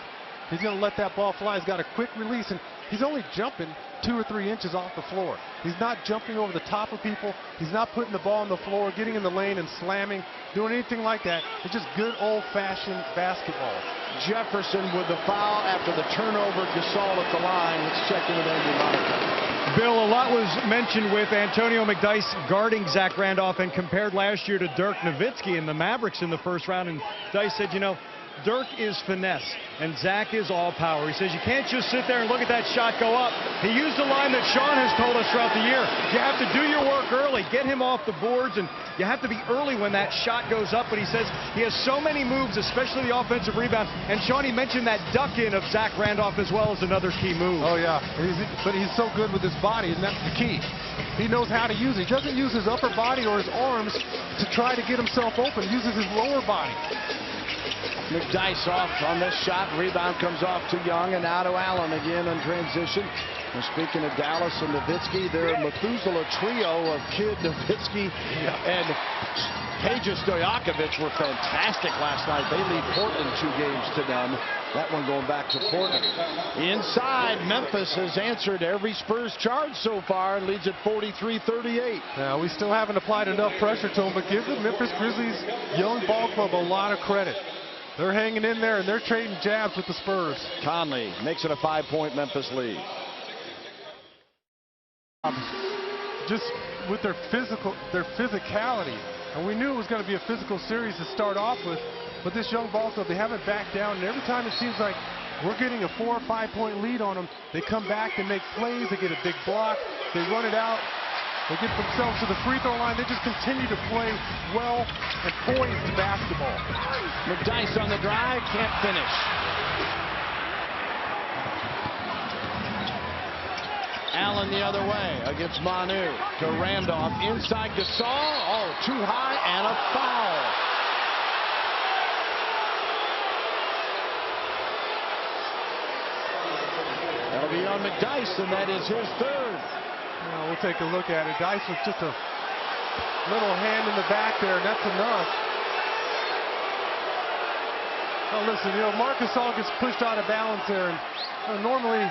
[SPEAKER 1] He's going to let that ball fly. He's got a quick release, and he's only jumping 2 or 3 inches off the floor. He's not jumping over the top of people. He's not putting the ball on the floor, getting in the lane and slamming, doing anything like that. It's just good old-fashioned basketball.
[SPEAKER 2] Jefferson with the foul after the turnover. Gasol at the line. Let's check in with Andrew Monaco.
[SPEAKER 3] Bill, a lot was mentioned with Antonio McDyess guarding Zach Randolph and compared last year to Dirk Nowitzki in the Mavericks in the first round. And Dice said, you know, Dirk is finesse and Zach is all power. He says you can't just sit there and look at that shot go up. He used a line that Sean has told us throughout the year. You have to do your work early, get him off the boards, and you have to be early when that shot goes up. But he says he has so many moves, especially the offensive rebound. And Sean, he mentioned that duck in of Zach Randolph as well as another key move.
[SPEAKER 1] Oh yeah, but he's so good with his body, and that's the key. He knows how to use it. He doesn't use his upper body or his arms to try to get himself open. He uses his lower body.
[SPEAKER 2] McDyess off on this shot. Rebound comes off to Young and now to Allen again in transition. And speaking of Dallas and Nowitzki, their Methuselah trio of Kidd, Nowitzki, and Peja Stojakovic were fantastic last night. They lead Portland 2-0. That one going back to Portland. Inside, Memphis has answered every Spurs charge so far and leads at 43-38.
[SPEAKER 1] Now, we still haven't applied enough pressure to them, but give the Memphis Grizzlies young ball club a lot of credit. They're hanging in there, and they're trading jabs with the Spurs.
[SPEAKER 2] Conley makes it a 5-point Memphis lead.
[SPEAKER 1] Just with their physicality. And we knew it was going to be a physical series to start off with. But this young ball club, they haven't backed down. And every time it seems like we're getting a 4- or 5-point lead on them, they come back, they make plays, they get a big block, they run it out. They get themselves to the free throw line. They just continue to play well and poised basketball.
[SPEAKER 2] McDyess on the drive, can't finish. Allen the other way against Manu to Randolph. Inside Gasol. Oh, too high and a foul. That'll be on McDyess, and that is his third.
[SPEAKER 1] We'll take a look at it. Dice with just a little hand in the back there, and that's enough. Now listen, Marcus All gets pushed out of balance there, and normally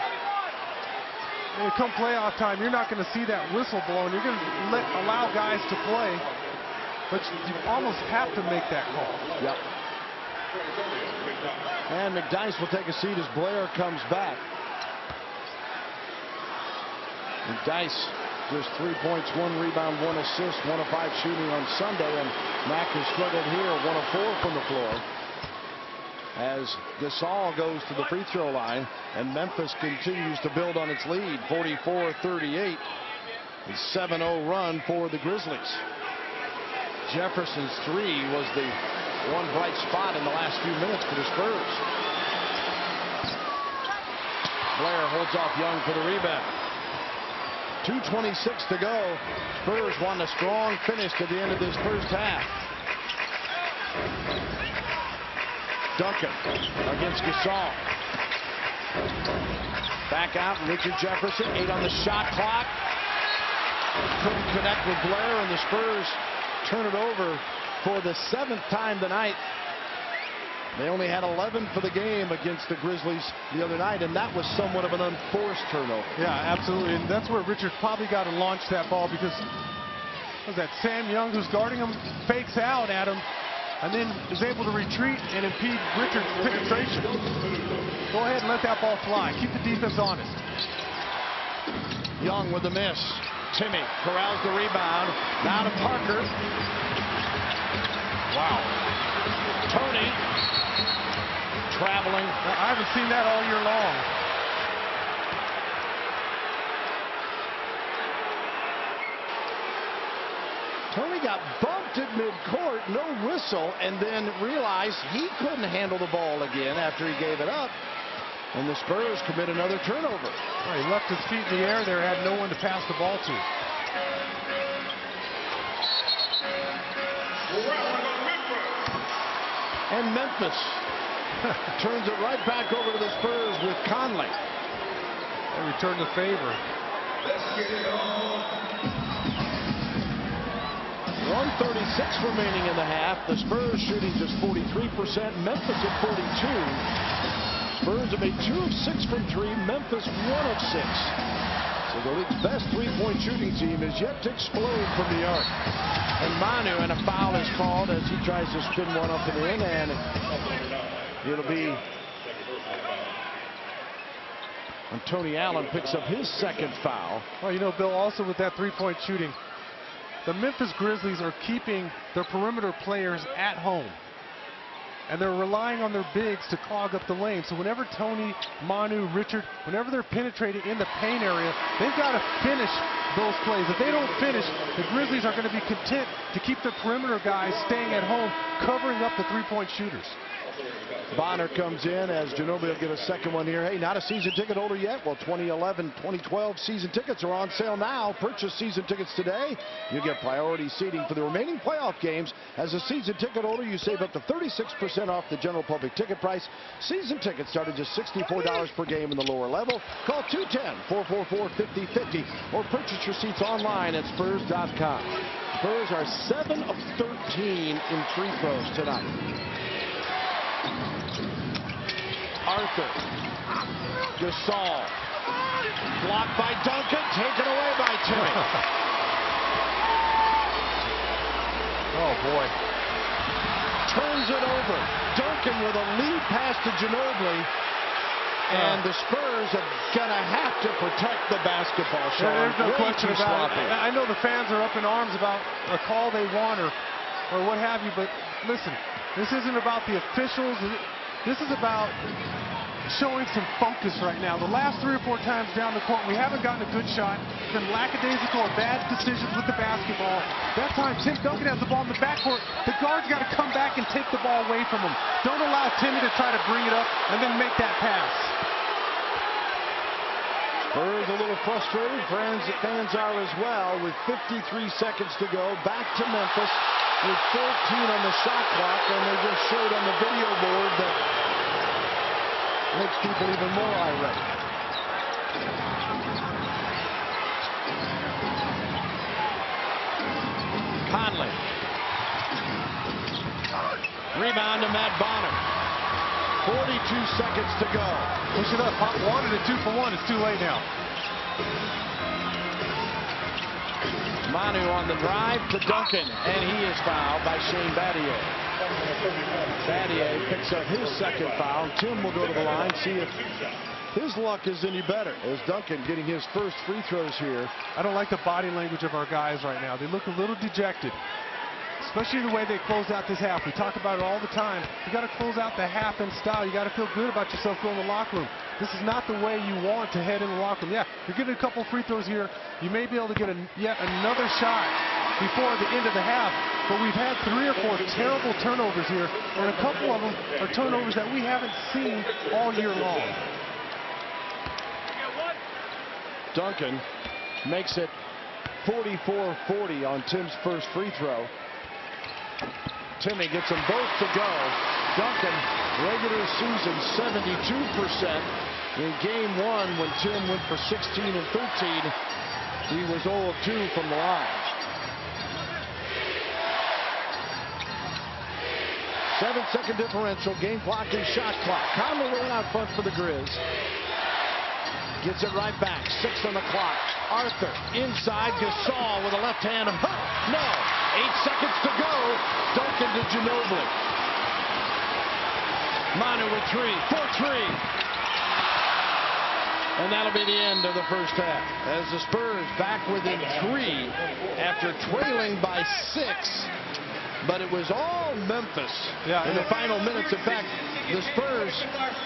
[SPEAKER 1] when you come playoff time, you're not going to see that whistle blowing. You're going to allow guys to play, but you almost have to make that call.
[SPEAKER 2] Yep. And McDyess will take a seat as Blair comes back. McDyess just 3 points, 1 rebound, 1 assist, 1 of 5 shooting on Sunday, and Mack has struggled here, 1 of 4 from the floor. As Gasol goes to the free throw line, and Memphis continues to build on its lead, 44-38. A 7-0 run for the Grizzlies. Jefferson's 3 was the one bright spot in the last few minutes for the Spurs. Blair holds off Young for the rebound. 2:26 to go. Spurs want a strong finish to the end of this first half. Duncan against Gasol. Back out, Richard Jefferson, 8 on the shot clock. Couldn't connect with Blair, and the Spurs turn it over for the 7th time tonight. They only had 11 for the game against the Grizzlies the other night, and that was somewhat of an unforced turnover.
[SPEAKER 1] Yeah, absolutely, and that's where Richard probably got to launch that ball, because was that Sam Young who's guarding him, fakes out at him, and then is able to retreat and impede Richard's penetration. Go ahead and let that ball fly. Keep the defense honest.
[SPEAKER 2] Young with the miss. Timmy corrals the rebound. Now to Parker. Wow. Tony traveling.
[SPEAKER 1] I haven't seen that all year long.
[SPEAKER 2] Tony got bumped at midcourt, no whistle, and then realized he couldn't handle the ball again after he gave it up. And the Spurs commit another turnover.
[SPEAKER 1] Well, he left his feet in the air there, had no one to pass the ball to.
[SPEAKER 2] And Memphis turns it right back over to the Spurs with Conley.
[SPEAKER 1] They return the favor.
[SPEAKER 2] 1:36 remaining in the half. The Spurs shooting just 43%. Memphis at 42%. Spurs have made 2 of 6 from 3. Memphis 1 of 6. So the league's best 3-point shooting team is yet to explode from the arc. And Manu, and a foul is called as he tries to spin one up and in, and it'll be when Tony Allen picks up his second foul.
[SPEAKER 1] Well, Bill, also with that 3-point shooting, the Memphis Grizzlies are keeping their perimeter players at home. And they're relying on their bigs to clog up the lane. So whenever Tony, Manu, Richard, whenever they're penetrating in the paint area, they've got to finish those plays. If they don't finish, the Grizzlies are going to be content to keep their perimeter guys staying at home, covering up the 3-point shooters.
[SPEAKER 2] Bonner comes in as Ginobili will get a second one here. Hey, not a season ticket holder yet? Well, 2011, 2012 season tickets are on sale now. Purchase season tickets today. You get priority seating for the remaining playoff games. As a season ticket holder, you save up to 36% off the general public ticket price. Season tickets start at just $64 per game in the lower level. Call 210-444-5050 or purchase your seats online at Spurs.com. Spurs are 7 of 13 in free throws tonight. Arthur. Gasol. Blocked by Duncan. Taken away by Timmy.
[SPEAKER 1] Oh, boy.
[SPEAKER 2] Turns it over. Duncan with a lead pass to Ginobili. And the Spurs are going to have to protect the basketball shot.
[SPEAKER 1] There's no question about it. I know the fans are up in arms about a call they want or what have you, but listen, this isn't about the officials. This is about showing some focus right now. The last 3 or 4 times down the court, we haven't gotten a good shot. It's been lackadaisical or bad decisions with the basketball. That time, Tim Duncan has the ball in the backcourt. The guard's got to come back and take the ball away from him. Don't allow Timmy to try to bring it up and then make that pass.
[SPEAKER 2] Spurs a little frustrated. Fans are as well with 53 seconds to go. Back to Memphis with 14 on the shot clock, and they just showed on the video board that makes people even more irate. Rebound to Matt Bonner. 42 seconds to go.
[SPEAKER 1] Push it up. Pop wanted it 2 for 1. It's too late now.
[SPEAKER 2] Manu on the drive to Duncan, and he is fouled by Shane Battier. Battier picks up his second foul. Tim will go to the line, see if his luck is any better as Duncan getting his first free throws here.
[SPEAKER 1] I don't like the body language of our guys right now. They look a little dejected, especially the way they close out this half. We talk about it all the time. You got to close out the half in style. You got to feel good about yourself going to the locker room. This is not the way you want to head in the locker room. Yeah, you're getting a couple free throws here. You may be able to get yet another shot before the end of the half, but we've had 3 or 4 terrible turnovers here, and a couple of them are turnovers that we haven't seen all year long.
[SPEAKER 2] Duncan makes it 44-40 on Tim's first free throw. Timmy gets them both to go. Duncan, regular season 72%. In game 1, when Tim went for 16 and 13, he was 0 of 2 from the line. 7-second differential, game clock and shot clock. Conley rolling out front for the Grizz. Gets it right back. 6 on the clock. Arthur inside. Gasol with a left hand. No. 8 seconds to go. Duncan to Ginobili. Manu with 3. 4-3. And that'll be the end of the first half. As the Spurs back within 3 after trailing by 6. But it was all Memphis in the final minutes. In fact, the Spurs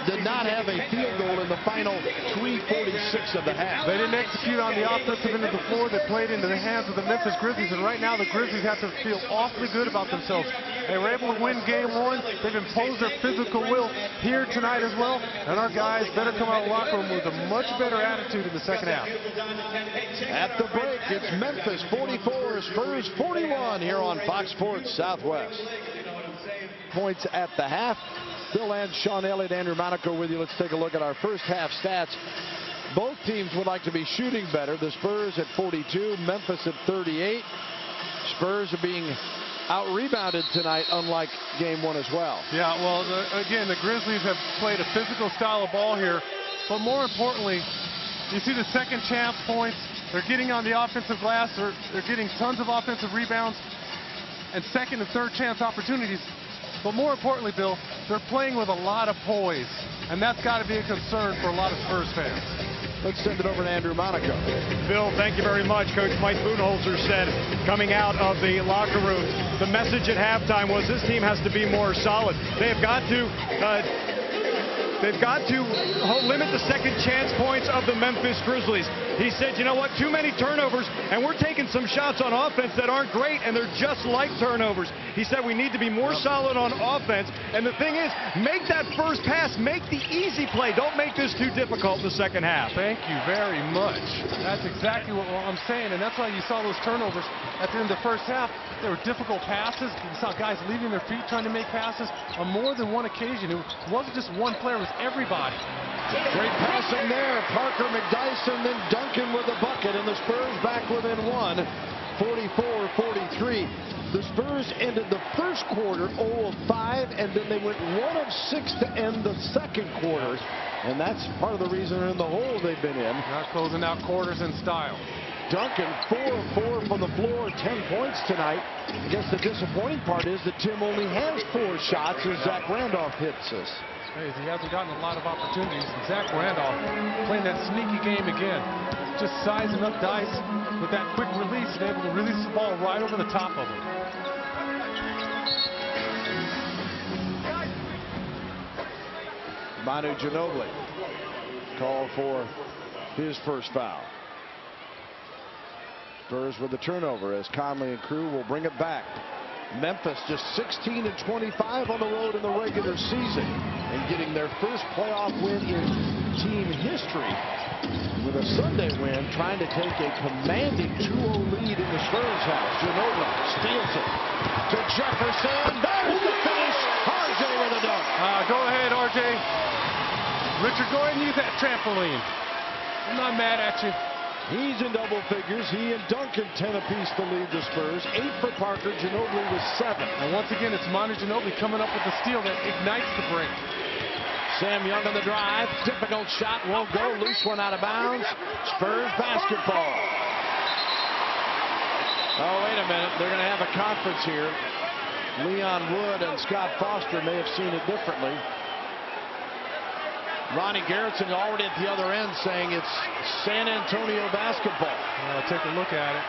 [SPEAKER 2] did not have a field goal in the final 3:46 of the half.
[SPEAKER 1] They didn't execute on the offensive end of the floor. They played into the hands of the Memphis Grizzlies, and right now the Grizzlies have to feel awfully good about themselves. They were able to win game 1. They've imposed their physical will here tonight as well, and our guys better come out of the locker room with a much better attitude in the second half.
[SPEAKER 2] At the break, it's Memphis 44, Spurs 41 here on Fox Sports Southwest. Points at the half. Bill and Sean Elliott, Andrew Monaco with you. Let's take a look at our first half stats. Both teams would like to be shooting better. The Spurs at 42, Memphis at 38. Spurs are being out-rebounded tonight, unlike game 1 as well.
[SPEAKER 1] Yeah, well, again, the Grizzlies have played a physical style of ball here, but more importantly, you see the second chance points. They're getting on the offensive glass. They're getting tons of offensive rebounds and second and third chance opportunities. But more importantly, Bill, they're playing with a lot of poise, and that's got to be a concern for a lot of Spurs fans.
[SPEAKER 2] Let's send it over to Andrew Monaco.
[SPEAKER 3] Bill, thank you very much. Coach Mike Budenholzer said, coming out of the locker room, the message at halftime was this team has to be more solid. They've got to limit the second chance points of the Memphis Grizzlies. He said, you know what, too many turnovers, and we're taking some shots on offense that aren't great, and they're just like turnovers. He said we need to be more solid on offense, and the thing is, make that first pass, make the easy play. Don't make this too difficult in the second half.
[SPEAKER 1] Thank you very much. That's exactly what I'm saying, and that's why you saw those turnovers at the end of the first half. They were difficult passes. You saw guys leaving their feet trying to make passes on more than one occasion. It wasn't just one player, it was everybody.
[SPEAKER 2] Great passing there. Parker, McDyess, and then Duncan with a bucket, and the Spurs back within 1, 44-43. The Spurs ended the first quarter 0 of 5, and then they went 1 of 6 to end the second quarter. And that's part of the reason they're in the hole they've been in.
[SPEAKER 1] Not closing out quarters in style.
[SPEAKER 2] Duncan 4 of 4 from the floor, 10 points tonight. I guess the disappointing part is that Tim only has 4 shots as Zach Randolph hits us.
[SPEAKER 1] Hey, he hasn't gotten a lot of opportunities. And Zach Randolph playing that sneaky game again. Just sizing up Dice with that quick release and able to release the ball right over the top of him.
[SPEAKER 2] Manu Ginobili called for his first foul. Spurs with the turnover as Conley and crew will bring it back. Memphis just 16 and 25 on the road in the regular season and getting their first playoff win in team history with a Sunday win, trying to take a commanding 2-0 lead in the Spurs house. Ginobili steals it to Jefferson. There's the finish. RJ with a dunk.
[SPEAKER 1] Go ahead, RJ. Richard, go ahead and use that trampoline. I'm not mad at you.
[SPEAKER 2] He's in double figures. He and Duncan 10 apiece to lead the Spurs. 8 for Parker. Ginobili with 7.
[SPEAKER 1] And once again, it's Manu Ginobili coming up with the steal that ignites the break.
[SPEAKER 2] Sam Young on the drive. Difficult shot. Won't go. Loose one out of bounds. Spurs basketball. Oh, wait a minute. They're going to have a conference here. Leon Wood and Scott Foster may have seen it differently. Ronnie Garrettson already at the other end saying it's San Antonio basketball.
[SPEAKER 1] Take a look at it.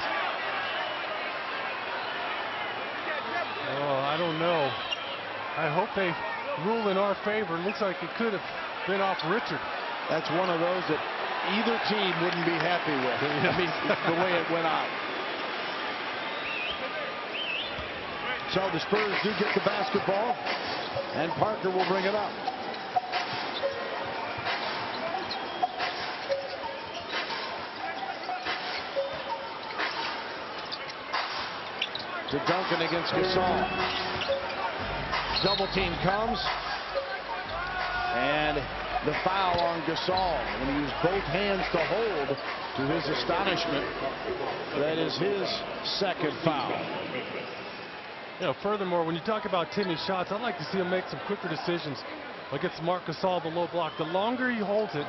[SPEAKER 1] Oh, I don't know. I hope they rule in our favor. Looks like it could have been off Richard.
[SPEAKER 2] That's one of those that either team wouldn't be happy with. I mean, the way it went out. So the Spurs do get the basketball, and Parker will bring it up. To Duncan against Gasol. Double team comes. And the foul on Gasol. When he used both hands to hold, to his astonishment, that is his second foul.
[SPEAKER 1] You know, furthermore, when you talk about Timmy's shots, I'd like to see him make some quicker decisions against Marc Gasol, the low block. The longer he holds it,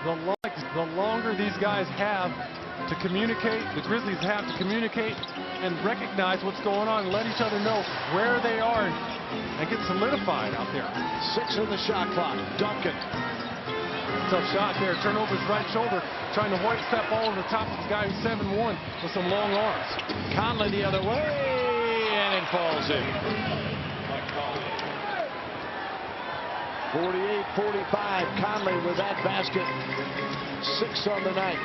[SPEAKER 1] the longer these guys have to communicate, the Grizzlies have to communicate and recognize what's going on and let each other know where they are and get solidified out there.
[SPEAKER 2] 6 on the shot clock. Duncan.
[SPEAKER 1] Tough shot there. Turnover his right shoulder, trying to white step all over the top of the guy who's 7'1" with some long arms.
[SPEAKER 2] Conley the other way, and it falls in. 48-45. Conley with that basket. 6 on the night.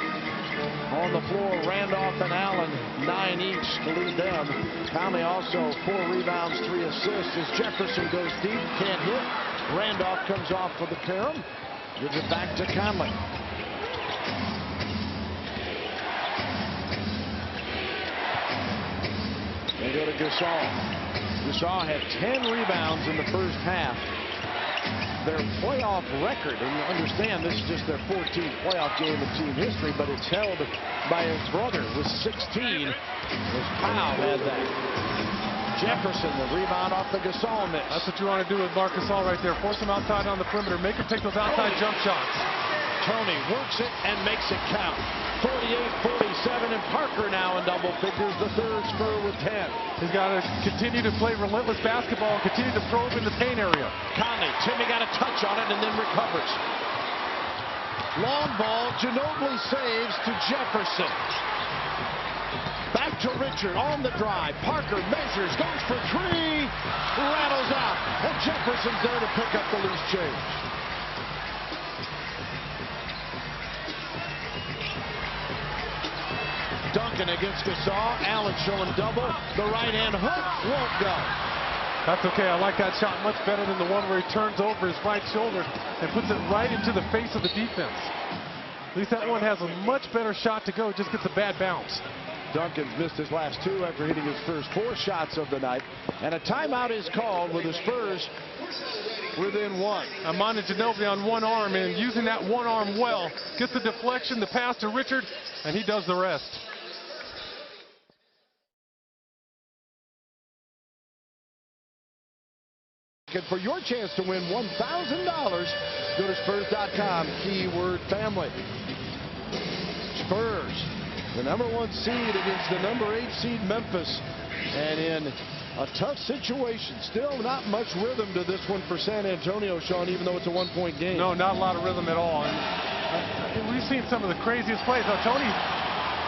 [SPEAKER 2] On the floor, Randolph and Allen, 9 each to lead them. Conley also 4 rebounds, 3 assists. As Jefferson goes deep, can't hit. Randolph comes off for the carom. Gives it back to Conley. They go to Gasol. Gasol had 10 rebounds in the first half. Their playoff record, and you understand this is just their 14th playoff game in team history, but it's held by his brother with 16. As Powell had that. Jefferson, the rebound off the Gasol miss.
[SPEAKER 1] That's what you want to do with Marc Gasol right there. Force him outside on the perimeter. Make him take those outside jump shots.
[SPEAKER 2] Tony works it and makes it count. 48-47, and Parker now in double figures, the third Spur with 10.
[SPEAKER 1] He's got to continue to play relentless basketball and continue to probe in the paint area.
[SPEAKER 2] Conley, Timmy got a touch on it and then recovers. Long ball, Ginobili saves to Jefferson. Back to Richard on the drive. Parker measures, goes for 3, rattles out, and Jefferson's there to pick up the loose change. Duncan against Gasol. Allen showing double. The right-hand hook won't go.
[SPEAKER 1] That's okay. I like that shot much better than the one where he turns over his right shoulder and puts it right into the face of the defense. At least that one has a much better shot to go. It just gets a bad bounce.
[SPEAKER 2] Duncan's missed his last 2 after hitting his first 4 shots of the night. And a timeout is called with the Spurs within 1.
[SPEAKER 1] Manu Ginobili on one arm, and using that one arm well. Gets the deflection, the pass to Richard, and he does the rest.
[SPEAKER 2] And for your chance to win $1,000, go to Spurs.com, keyword family. Spurs, the #1 seed against the #8 seed Memphis. And in a tough situation, still not much rhythm to this one for San Antonio, Sean, even though it's a 1-point game.
[SPEAKER 1] No, not a lot of rhythm at all. And we've seen some of the craziest plays. Now, Tony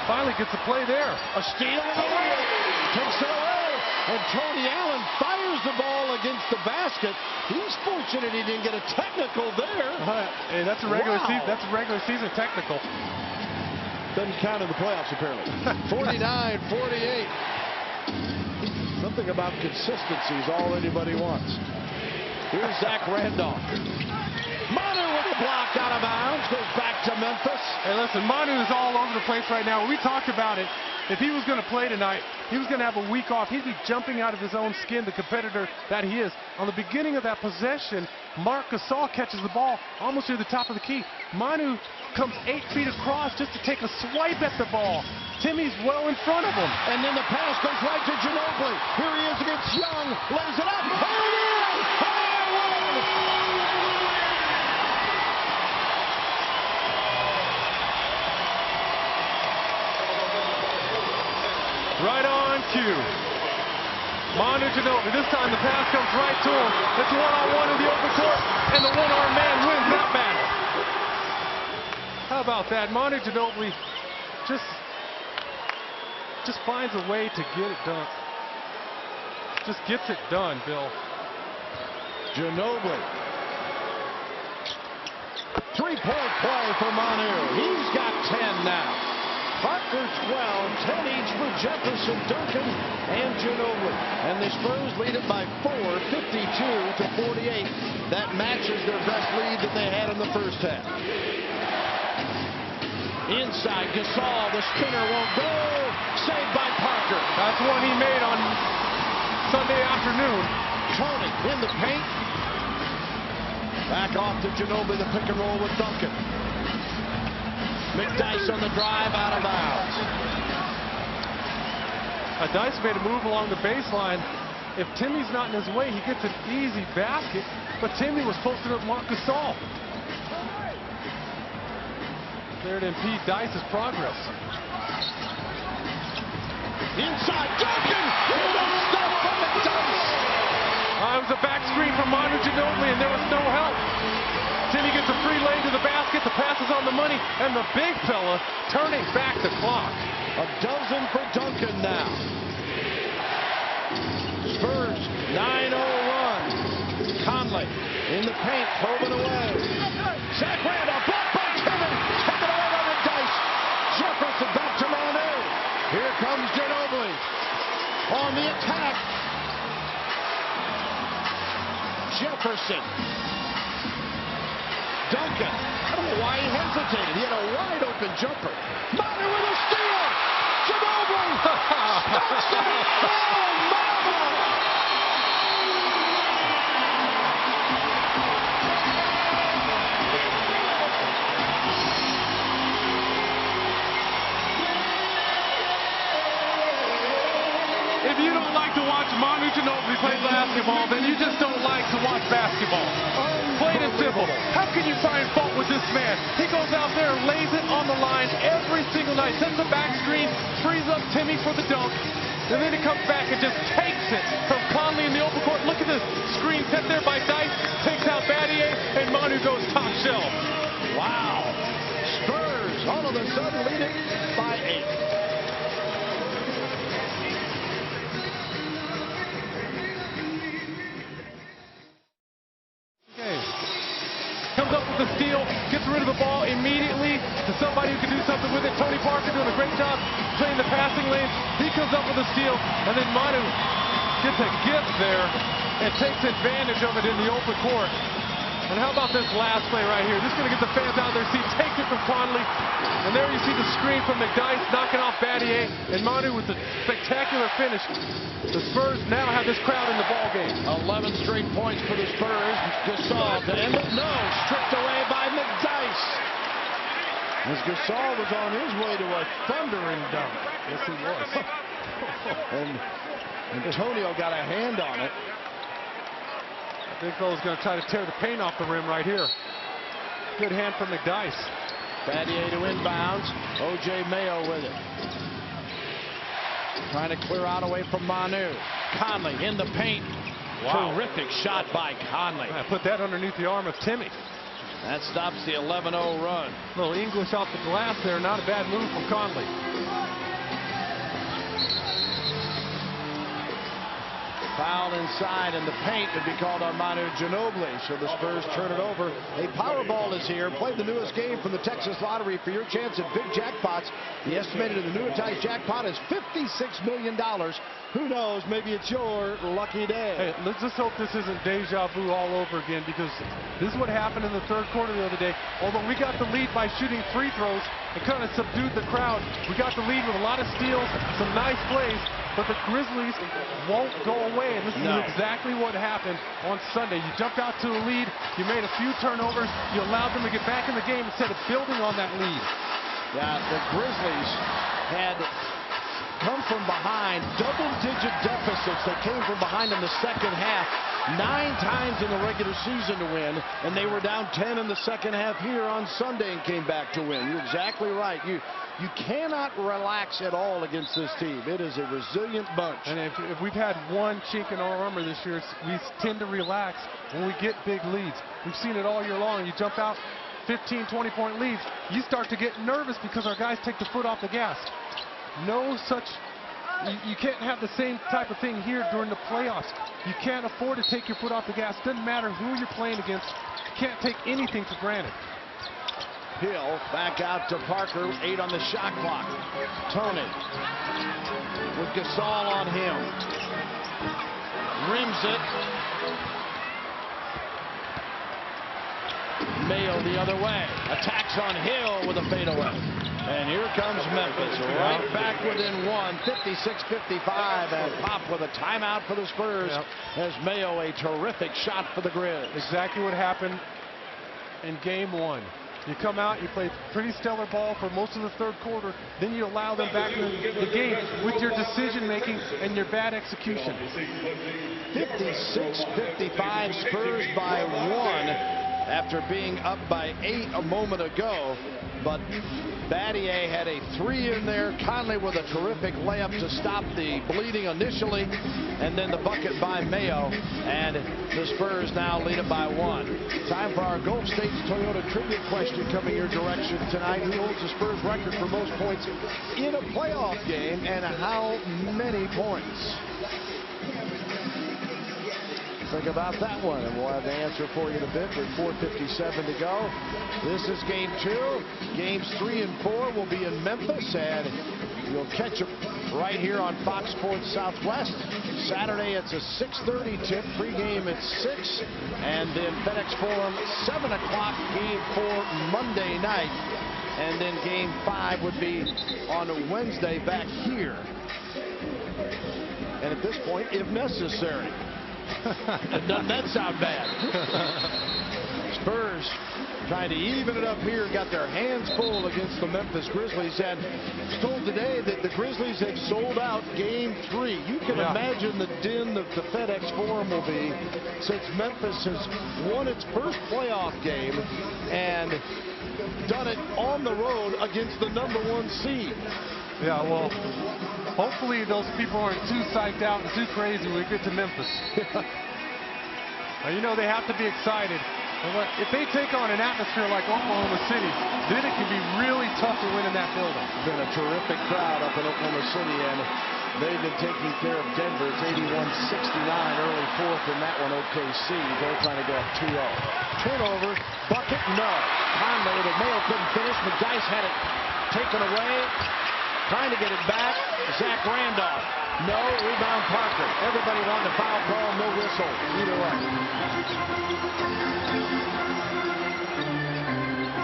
[SPEAKER 1] finally gets a play there.
[SPEAKER 2] A steal in the way, takes it away, and Tony Allen fires the ball against the basket. He's fortunate he didn't get a technical there.
[SPEAKER 1] Hey, that's a regular
[SPEAKER 2] Wow.
[SPEAKER 1] season. That's a regular season technical.
[SPEAKER 2] Doesn't count in the playoffs apparently. 49-48. Something about consistency is all anybody wants. Here's Zach Randolph. Manu with the blocked out of bounds. Goes back to Memphis.
[SPEAKER 1] Hey, listen, Manu is all over the place right now. We talked about it. If he was going to play tonight, he was going to have a week off. He'd be jumping out of his own skin, the competitor that he is. On the beginning of that possession, Marc Gasol catches the ball almost near the top of the key. Manu comes 8 feet across just to take a swipe at the ball. Timmy's well in front of him.
[SPEAKER 2] And then the pass goes right to Ginobili. Here he is against Young. Lays it up. There it is!
[SPEAKER 1] Right on cue. Manu Ginobili. This time the pass comes right to him. It's one-on-one in the open court, and the one-armed man wins that battle. How about that? Manu Ginobili just finds a way to get it done. Just gets it done, Bill.
[SPEAKER 2] Ginobili. Three-point play for Manu. He's got 10 now. Parker 12, 10 each for Jefferson, Duncan, and Ginobili. And the Spurs lead it by 4, 52-48. That matches their best lead that they had in the first half. Inside, Gasol, the spinner won't go. Saved by Parker.
[SPEAKER 1] That's one he made on Sunday afternoon.
[SPEAKER 2] Tony in the paint. Back off to Ginobili, the pick and roll with Duncan. McDyess on the drive, out of bounds.
[SPEAKER 1] Dice made a move along the baseline. If Timmy's not in his way, he gets an easy basket. But Timmy was posted up Marc Gasol. There to impede Dice's progress.
[SPEAKER 2] Inside, Duncan! Stop from McDyess!
[SPEAKER 1] It was a back screen from Manu Ginobili, and there was no help. Timmy gets a free lane to the basket. The pass is on the money, and the big fella turning back the clock.
[SPEAKER 2] A dozen for Duncan now. Spurs, 9-0 run. Conley in the paint, Tobin away. Zach Randolph, blocked by Timmy. Taken away by McDyess. Jefferson back to Manu. Here comes Ginobili on the attack. Jefferson. Duncan. I don't know why he hesitated. He had a wide open jumper. Manu with a steal. Ginobili. Stops it. Oh, mama.
[SPEAKER 1] If you don't like to watch Manu Ginobili play basketball, then you just don't like to watch basketball. Plain and simple. How can you find fault with this man? He goes out there and lays it on the line every single night. Sets a back screen, frees up Timmy for the dunk, and then he comes back and just takes it from Conley in the open court. Look at this screen set there by Dice. Takes out Battier, and Manu goes top shelf.
[SPEAKER 2] Wow. Spurs all of a sudden leading by 8.
[SPEAKER 1] Comes up with the steal, gets rid of the ball immediately to somebody who can do something with it. Tony Parker doing a great job playing the passing lanes. He comes up with a steal, and then Manu gets a gift there and takes advantage of it in the open court. And how about this last play right here? This is going to get the fans out of their seats. Takes it from Conley. And there you see the screen from McDyess knocking off Battier. And Manu with the spectacular finish. The Spurs now have this crowd in the ball game.
[SPEAKER 2] 11 straight points for the Spurs. Gasol to end it. No, stripped away by McDyess. As Gasol was on his way to a thundering dunk.
[SPEAKER 1] Yes, he was.
[SPEAKER 2] And Antonio got a hand on it.
[SPEAKER 1] Big fella's going to try to tear the paint off the rim right here. Good hand from McDyess.
[SPEAKER 2] Battier to inbounds. O.J. Mayo with it. Trying to clear out away from Manu. Conley in the paint. Wow. Terrific shot by Conley.
[SPEAKER 1] I put that underneath the arm of Timmy.
[SPEAKER 2] That stops the 11-0 run.
[SPEAKER 1] A little English off the glass there. Not a bad move from Conley.
[SPEAKER 2] Foul inside, and the paint would be called on Manu Ginobili. So the Spurs turn it over. A Powerball is here. Play the newest game from the Texas Lottery for your chance at big jackpots. The estimated annuitized jackpot is $56 million. Who knows? Maybe it's your lucky day.
[SPEAKER 1] Hey, let's just hope this isn't deja vu all over again, because this is what happened in the third quarter the other day. Although we got the lead by shooting free throws and kind of subdued the crowd, we got the lead with a lot of steals, some nice plays, but the Grizzlies won't go away. And this is exactly what happened on Sunday. You jumped out to a lead, you made a few turnovers, you allowed them to get back in the game instead of building on that lead.
[SPEAKER 2] Yeah, the Grizzlies had come from behind, double-digit deficits. They came from behind in the second half 9 times in the regular season to win, and they were down 10 in the second half here on Sunday and came back to win. You're exactly right. You cannot relax at all against this team. It is a resilient bunch.
[SPEAKER 1] And if we've had one chink in our armor this year, we tend to relax when we get big leads. We've seen it all year long. You jump out 15, 20-point leads, you start to get nervous because our guys take the foot off the gas. No such, you can't have the same type of thing here during the playoffs. You can't afford to take your foot off the gas. Doesn't matter who you're playing against. You can't take anything for granted.
[SPEAKER 2] Hill back out to Parker, 8 on the shot clock. Tony with Gasol on him. Rims it. Mayo the other way. Attacks on Hill with a fadeaway. And here comes Memphis, right back within one, 56-55, and Pop with a timeout for the Spurs as Mayo, a terrific shot for the Grizz.
[SPEAKER 1] Exactly what happened in game one. You come out, you play pretty stellar ball for most of the third quarter, then you allow them back in the game with your decision-making and your bad execution.
[SPEAKER 2] 56-55, Spurs by 1 after being up by 8 a moment ago. But Battier had a 3 in there. Conley with a terrific layup to stop the bleeding initially, and then the bucket by Mayo, and the Spurs now lead it by 1. Time for our Gulf States Toyota trivia question coming your direction tonight. Who holds the Spurs record for most points in a playoff game, and how many points? Think about that one, and we'll have the answer for you in a bit with 4:57 to go. This is game 2. Games 3 and 4 will be in Memphis, and you'll catch them right here on Fox Sports Southwest. Saturday, it's a 6:30 tip. Pre-game at 6, and then FedEx Forum, 7 o'clock, game 4 Monday night. And then game 5 would be on a Wednesday back here. And at this point, if necessary. Doesn't that sound bad? Spurs trying to even it up here, got their hands full against the Memphis Grizzlies, and told today that the Grizzlies have sold out game 3. You can imagine the din that the FedEx Forum will be, since Memphis has won its first playoff game and done it on the road against the #1 seed.
[SPEAKER 1] Yeah, well, hopefully those people aren't too psyched out and too crazy when we get to Memphis. Now, you know they have to be excited. If they take on an atmosphere like Oklahoma City, then it can be really tough to win in that building.
[SPEAKER 2] It's been a terrific crowd up in Oklahoma City, and they've been taking care of Denver. It's 81-69, early 4th in that one, OKC. They're trying to go up 2-0. Turnover, bucket, no. Conley, the Mayo couldn't finish. McDyess had it taken away. Trying to get it back. Zach Randolph. No. Rebound Parker. Everybody wanted a foul call. No whistle. Either way.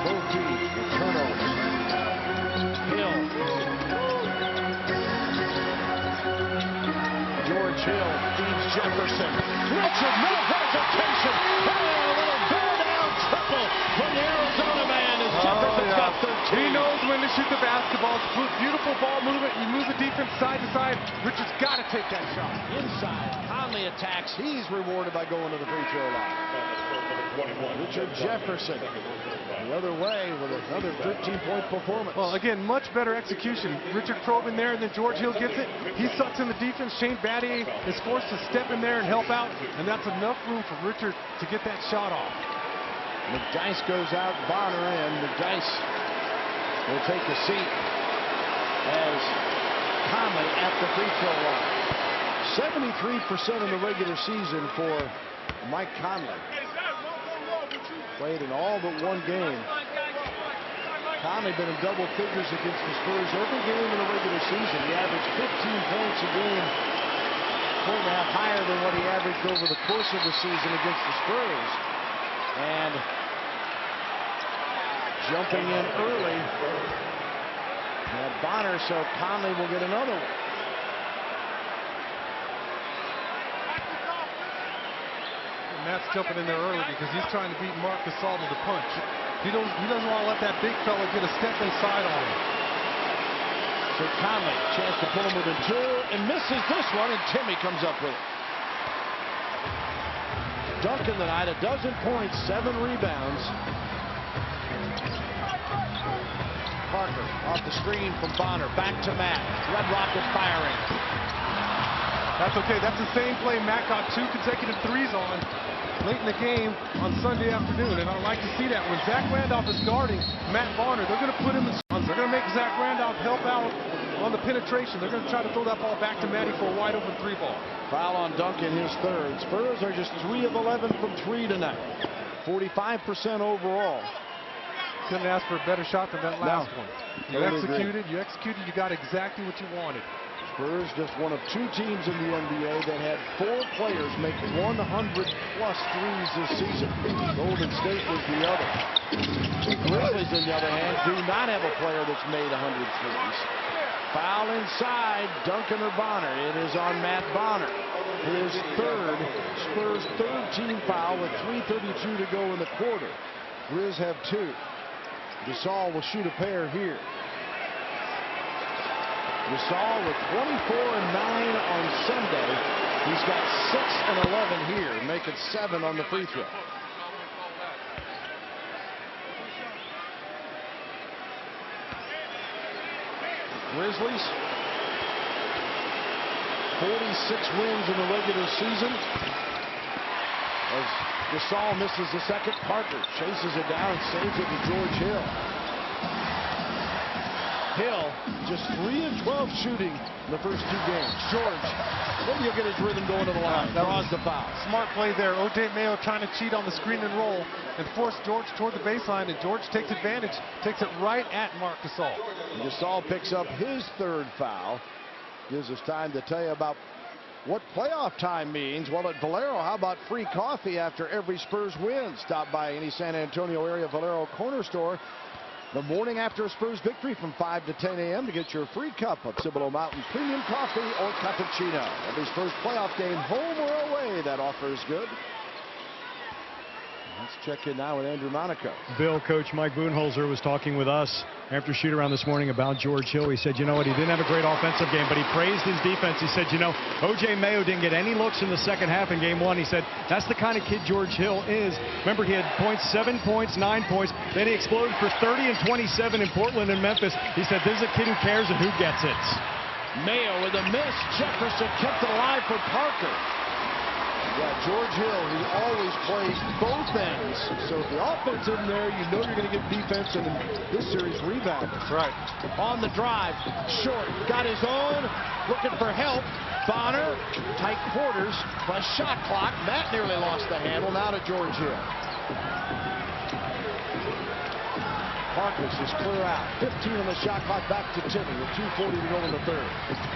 [SPEAKER 2] Both teams with turnovers. Hill. George Hill feeds Jefferson. Richard, no hesitation. Oh, a little bear down triple from the Arizona man as Jefferson's got 13.
[SPEAKER 1] He knows when to shoot the basketball. Beautiful ball movement. You move the defense side to side. Richard's got to take that shot.
[SPEAKER 2] Inside. Conley attacks. He's rewarded by going to the free throw line. Richard Jefferson the other way with another 13-point performance.
[SPEAKER 1] Well, again, much better execution. Richard probing there, and then George Hill gets it. He sucks in the defense. Shane Battier is forced to step in there and help out, and that's enough room for Richard to get that shot off.
[SPEAKER 2] McDyess goes out, Bonner in. McDyess will take a seat as Conley at the free throw line. 73% in the regular season for Mike Conley. Played in all but one game. Conley been in double figures against the Spurs every game in the regular season. He averaged 15 points a game, 4.5 higher than what he averaged over the course of the season against the Spurs. And jumping in early, Bonner, so Conley will get another one.
[SPEAKER 1] Matt's jumping in there early because he's trying to beat Marc Gasol to the punch. He doesn't want to let that big fella get a step inside on him.
[SPEAKER 2] So Conley, chance to pull him within two, and misses this one, and Timmy comes up with it. Duncan tonight, 12 points, 7 rebounds. Parker off the screen from Bonner, back to Matt. Red Rocket firing.
[SPEAKER 1] That's okay. That's the same play Matt got 2 consecutive threes on late in the game on Sunday afternoon, and I like to see that. When Zach Randolph is guarding Matt Bonner, they're going to put him in zones. They're going to make Zach Randolph help out on the penetration. They're going to try to throw that ball back to Matty for a wide open 3 ball.
[SPEAKER 2] Foul on Duncan, his third. Spurs are just 3 of 11 from 3 tonight. 45% overall.
[SPEAKER 1] Couldn't ask for a better shot than that last one. You
[SPEAKER 2] Totally
[SPEAKER 1] executed, you got exactly what you wanted.
[SPEAKER 2] Spurs just one of 2 teams in the NBA that had 4 players make 100-plus threes this season. Golden State was the other. The Grizzlies, on the other hand, do not have a player that's made 100 threes. Foul inside, Duncan or Bonner. It is on Matt Bonner. His third, Spurs' third team foul with 3:32 to go in the quarter. Grizz have 2. Gasol will shoot a pair here. Gasol with 24 and 9 on Sunday. He's got 6 and 11 here, making 7 on the free throw. Grizzlies, 46 wins in the regular season. As Gasol misses the second, Parker chases it down and saves it to George Hill. Hill just 3 of 12 shooting in the first 2 games. George, maybe he'll get his rhythm going to the line. Draws the foul.
[SPEAKER 1] Smart play there. O.J. Mayo trying to cheat on the screen and roll and force George toward the baseline, and George takes advantage, takes it right at Marc Gasol.
[SPEAKER 2] Gasol picks up his third foul. Gives us time to tell you about what playoff time means. Well, at Valero, how about free coffee after every Spurs win? Stop by any San Antonio area Valero corner store the morning after a Spurs victory from 5 to 10 a.m. to get your free cup of Cibolo Mountain Premium Coffee or Cappuccino. Every Spurs playoff game, home or away, that offer is good. Let's check in now with Andrew Monaco.
[SPEAKER 3] Bill, Coach Mike Budenholzer was talking with us after shoot-around this morning about George Hill. He said, you know what, he didn't have a great offensive game, but he praised his defense. He said, you know, O.J. Mayo didn't get any looks in the second half in game 1. He said, that's the kind of kid George Hill is. Remember, he had points, 7 points, 9 points. Then he exploded for 30 and 27 in Portland and Memphis. He said, this is a kid who cares and who gets it.
[SPEAKER 2] Mayo with a miss. Jefferson kept it alive for Parker. Yeah, George Hill, he always plays both ends. So if the offense in there, you know you're going to get defense, and in this series, rebound.
[SPEAKER 1] That's right.
[SPEAKER 2] On the drive, short, got his own, looking for help. Bonner, tight quarters, plus shot clock. Matt nearly lost the handle. Now to George Hill. Harkless is clear out. 15 on the shot clock, back to Timmy with 2:40 to go in the third.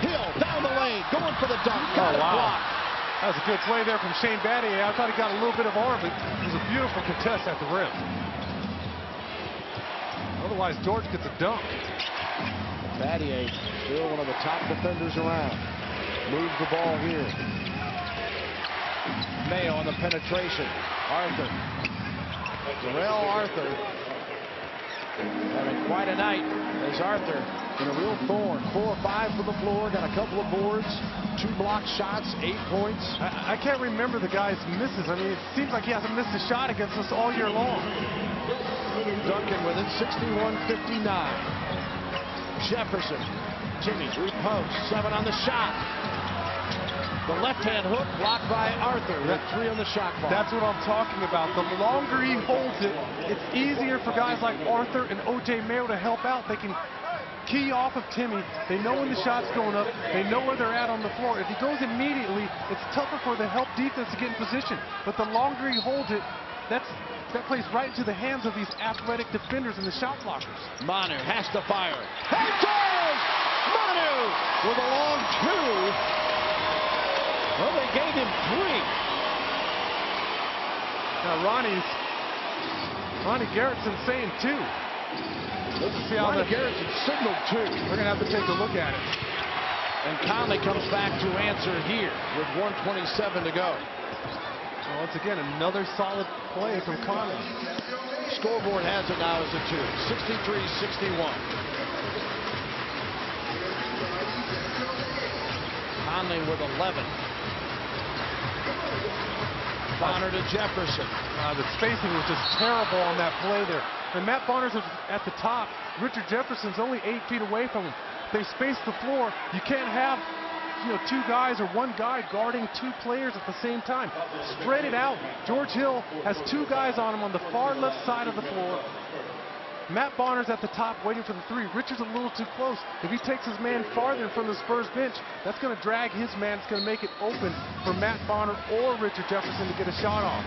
[SPEAKER 2] Hill down the lane, going for the dunk. Got it blocked.
[SPEAKER 1] That was a good play there from Shane Battier. I thought he got a little bit of arm, but it was a beautiful contest at the rim. Otherwise, George gets a dunk.
[SPEAKER 2] Battier, still one of the top defenders around. Moves the ball here. Mayo on the penetration. Arthur. Jarrell Arthur having quite a night as Arthur in a real thorn. 4 or 5 from the floor, got a couple of boards, 2 block shots, 8 points.
[SPEAKER 1] I can't remember the guy's misses. I mean, it seems like he hasn't missed a shot against us all year long.
[SPEAKER 2] Duncan with it, 61-59. Jefferson, Jimmy, repost, 7 on the shot. The left-hand hook blocked by Arthur with 3 on the shot clock.
[SPEAKER 1] That's what I'm talking about. The longer he holds it, it's easier for guys like Arthur and O.J. Mayo to help out. They can key off of Timmy. They know when the shot's going up. They know where they're at on the floor. If he goes immediately, it's tougher for the help defense to get in position. But the longer he holds it, that plays right into the hands of these athletic defenders and the shot blockers.
[SPEAKER 2] Manu has to fire. He does! Manu with a long two. Well, they gave him 3.
[SPEAKER 1] Now Ronnie Garrett's saying 2. Let's see how
[SPEAKER 2] Ronnie Garrett's signaled 2.
[SPEAKER 1] We're going to have to take a look at it.
[SPEAKER 2] And Conley comes back to answer here with 1:27 to go.
[SPEAKER 1] Well, once again, another solid play from Conley.
[SPEAKER 2] Scoreboard has it now as a 2. 63-61. Conley with 11. Bonner to Jefferson.
[SPEAKER 1] The spacing was just terrible on that play there. And Matt Bonner's at the top. Richard Jefferson's only 8 feet away from him. They space the floor. You can't have, 2 guys or 1 guy guarding 2 players at the same time. Spread it out. George Hill has 2 guys on him on the far left side of the floor. Matt Bonner's at the top waiting for the 3. Richard's a little too close. If he takes his man farther from the Spurs bench, that's going to drag his man. It's going to make it open for Matt Bonner or Richard Jefferson to get a shot off.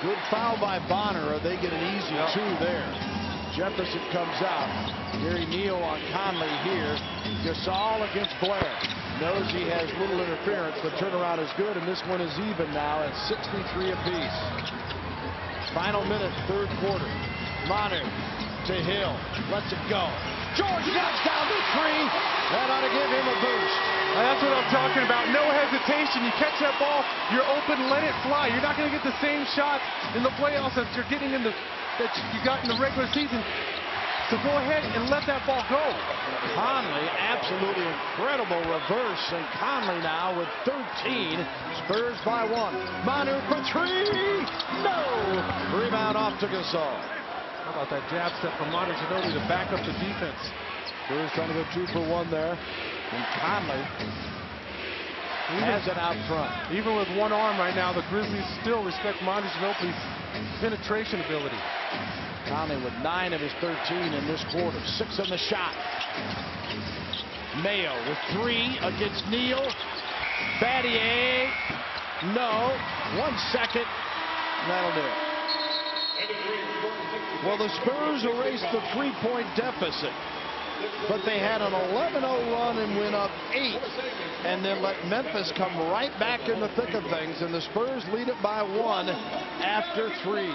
[SPEAKER 2] Good foul by Bonner, or they get an easy 2 there. Jefferson comes out. Gary Neal on Conley here. Gasol against Blair. Knows he has little interference. The turnaround is good, and this one is even now at 63 apiece. Final minute, 3rd quarter. Manu to Hill. Lets it go. George knocks down the 3. That ought to give him a boost.
[SPEAKER 1] That's what I'm talking about. No hesitation. You catch that ball, you're open, let it fly. You're not going to get the same shots in the playoffs that you're getting that you got in the regular season. So go ahead and let that ball go.
[SPEAKER 2] Conley, absolutely incredible reverse, and Conley now with 13. Spurs by 1. Manu for 3. No! Rebound off to Gasol.
[SPEAKER 1] How about that jab step from Manu Ginobili to back up the defense?
[SPEAKER 2] Spurs trying to go 2 for 1 there. And Conley has it out front.
[SPEAKER 1] Even with 1 arm right now, the Grizzlies still respect Manu Ginobili's penetration ability.
[SPEAKER 2] Conley with 9 of his 13 in this quarter. 6 on the shot. Mayo with 3 against Neal. Battier. No. 1 second. That'll do it. Well, the Spurs erased the 3-point deficit, but they had an 11-0 run and went up 8, and then let Memphis come right back in the thick of things, and the Spurs lead it by 1 after 3.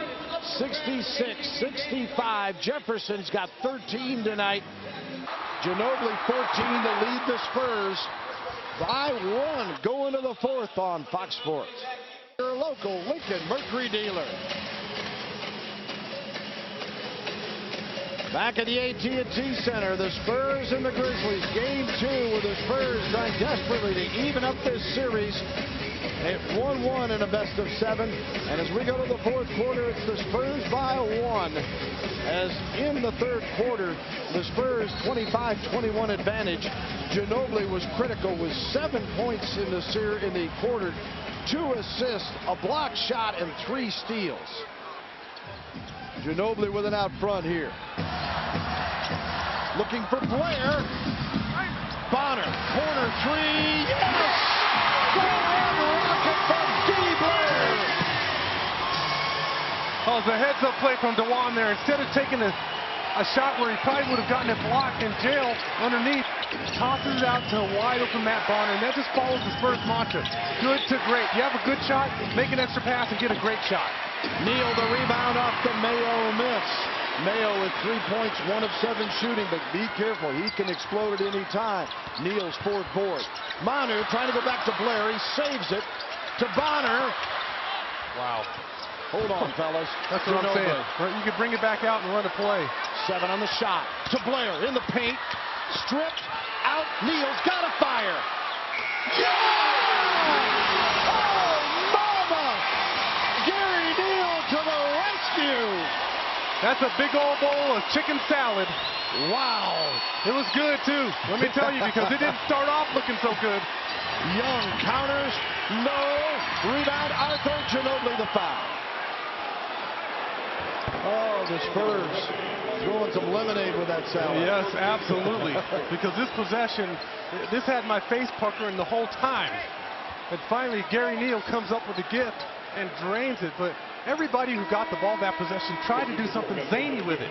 [SPEAKER 2] 66-65. Jefferson's got 13 tonight. Ginobili 14 to lead the Spurs by 1 going to the 4th on Fox Sports. Your local Lincoln Mercury dealer. Back at the AT&T Center, the Spurs and the Grizzlies. Game 2 with the Spurs trying desperately to even up this series. At 1-1 in a best of 7. And as we go to the 4th quarter, it's the Spurs by 1. As in the 3rd quarter, the Spurs 25-21 advantage. Ginobili was critical with 7 points in the quarter, 2 assists, a block shot, and 3 steals. Ginobili with it out front here. Looking for Blair. Bonner, corner 3, yes! Go-ahead rocket from D. Blair!
[SPEAKER 1] Oh, it's a heads-up play from DeJuan there. Instead of taking a shot where he probably would have gotten it blocked in jail underneath, tosses it out to a wide-open Matt Bonner, and that just follows the Spurs mantra. Good to great. You have a good shot, make an extra pass and get a great shot.
[SPEAKER 2] Neal the rebound off the Mayo miss. Mayo with 3 points, 1 of 7 shooting, but be careful, he can explode at any time. Neal's 4th board. Manu trying to go back to Blair, he saves it to Bonner.
[SPEAKER 1] Wow.
[SPEAKER 2] Hold on, fellas.
[SPEAKER 1] That's what I'm saying. You can bring it back out and run a play.
[SPEAKER 2] 7 on the shot to Blair in the paint, stripped out. Neal's got a fire. Yeah! Oh, mama! Gary Neal to the rescue.
[SPEAKER 1] That's a big old bowl of chicken salad.
[SPEAKER 2] Wow.
[SPEAKER 1] It was good, too. Let me tell you, because it didn't start off looking so good.
[SPEAKER 2] Young counters. No. Rebound, Arthur Ginobili the foul. Oh, the Spurs throwing some lemonade with that salad.
[SPEAKER 1] Yes, absolutely. Because this possession, this had my face puckering the whole time. And finally, Gary Neal comes up with a gift and drains it. But everybody who got the ball that possession tried to do something zany with it.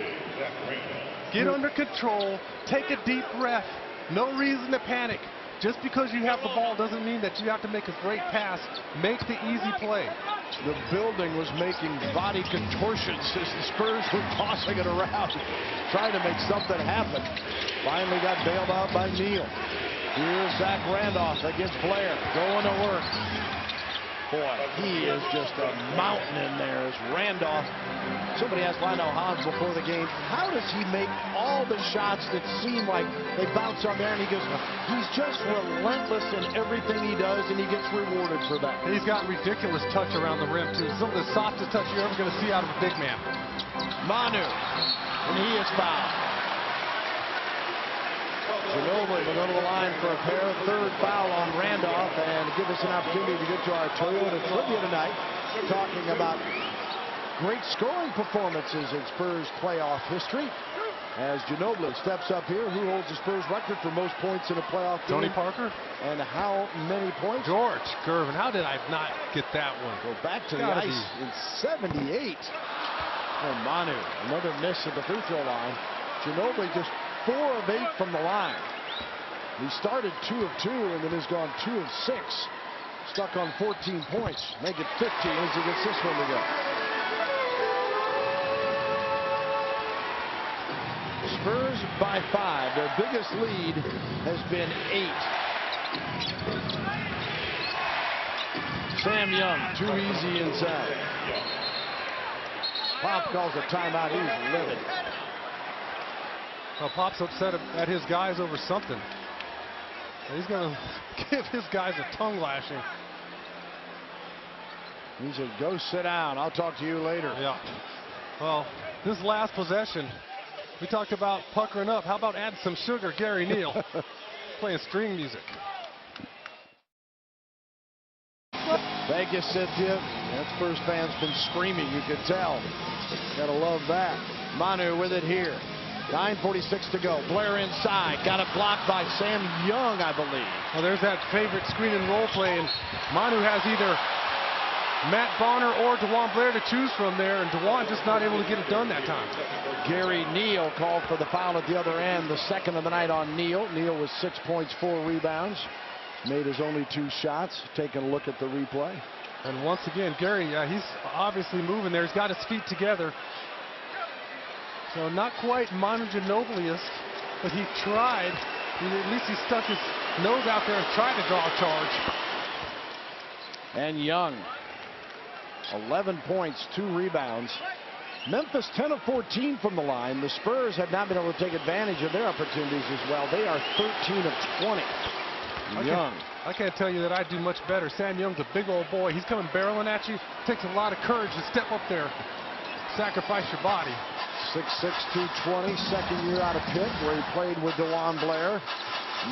[SPEAKER 1] Get under control, take a deep breath. No reason to panic. Just because you have the ball doesn't mean that you have to make a great pass. Make the easy play.
[SPEAKER 2] The building was making body contortions as the Spurs were tossing it around, trying to make something happen. Finally got bailed out by Neal. Here's Zach Randolph against Blair, going to work. Boy, he is just a mountain in there as Randolph. Somebody asked Lionel Hans before the game, how does he make all the shots that seem like they bounce on there? And he goes, he's just relentless in everything he does, and he gets rewarded for that.
[SPEAKER 1] He's got ridiculous touch around the rim, too. Some of the softest touch you're ever going to see out of a big man.
[SPEAKER 2] Manu, and he is fouled. Ginobili will go to the line for a third foul on Randolph, and give us an opportunity to get to our Toyota trivia tonight, talking about great scoring performances in Spurs playoff history. As Ginobili steps up here, who holds the Spurs record for most points in a playoff game?
[SPEAKER 1] Tony Parker.
[SPEAKER 2] And how many points?
[SPEAKER 1] George Gervin. How did I not get that one?
[SPEAKER 2] Go back to the ice in 78. And Manu, another miss at the free throw line. Ginobili just 4 of 8 from the line. He started 2 of 2 and then has gone 2 of 6. Stuck on 14 points. Make it 15 as he gets this one to go. Spurs by 5. Their biggest lead has been 8. Sam Young, too easy inside. Pop calls a timeout. He's livid.
[SPEAKER 1] Well, Pop's upset at his guys over something. He's going to give his guys a tongue lashing.
[SPEAKER 2] He said, go sit down. I'll talk to you later.
[SPEAKER 1] Yeah. Well, this last possession, we talked about puckering up. How about add some sugar, Gary Neal? Playing string music.
[SPEAKER 2] Thank you, Cynthia. That Spurs fans been screaming. You could tell. Gotta love that. Manu with it here. 9:46 to go. Blair inside. Got it blocked by Sam Young, I believe.
[SPEAKER 1] Well, there's that favorite screen and roll play, and Manu has either Matt Bonner or DeJuan Blair to choose from there, and DeJuan just not able to get it done that time.
[SPEAKER 2] Gary Neal called for the foul at the other end, the second of the night on Neal. Neal with 6 points, 4 rebounds. Made his only 2 shots. Taking a look at the replay.
[SPEAKER 1] And once again, Gary, he's obviously moving there. He's got his feet together. So not quite Manu Ginobili-est, but he tried. At least he stuck his nose out there and tried to draw a charge.
[SPEAKER 2] And Young, 11 points, 2 rebounds. Memphis 10 of 14 from the line. The Spurs have not been able to take advantage of their opportunities as well. They are 13 of 20. Young.
[SPEAKER 1] I can't tell you that I do much better. Sam Young's a big old boy. He's coming barreling at you. Takes a lot of courage to step up there, sacrifice your body.
[SPEAKER 2] 6'6", 220, second year out of Pitt, where he played with DeJuan Blair.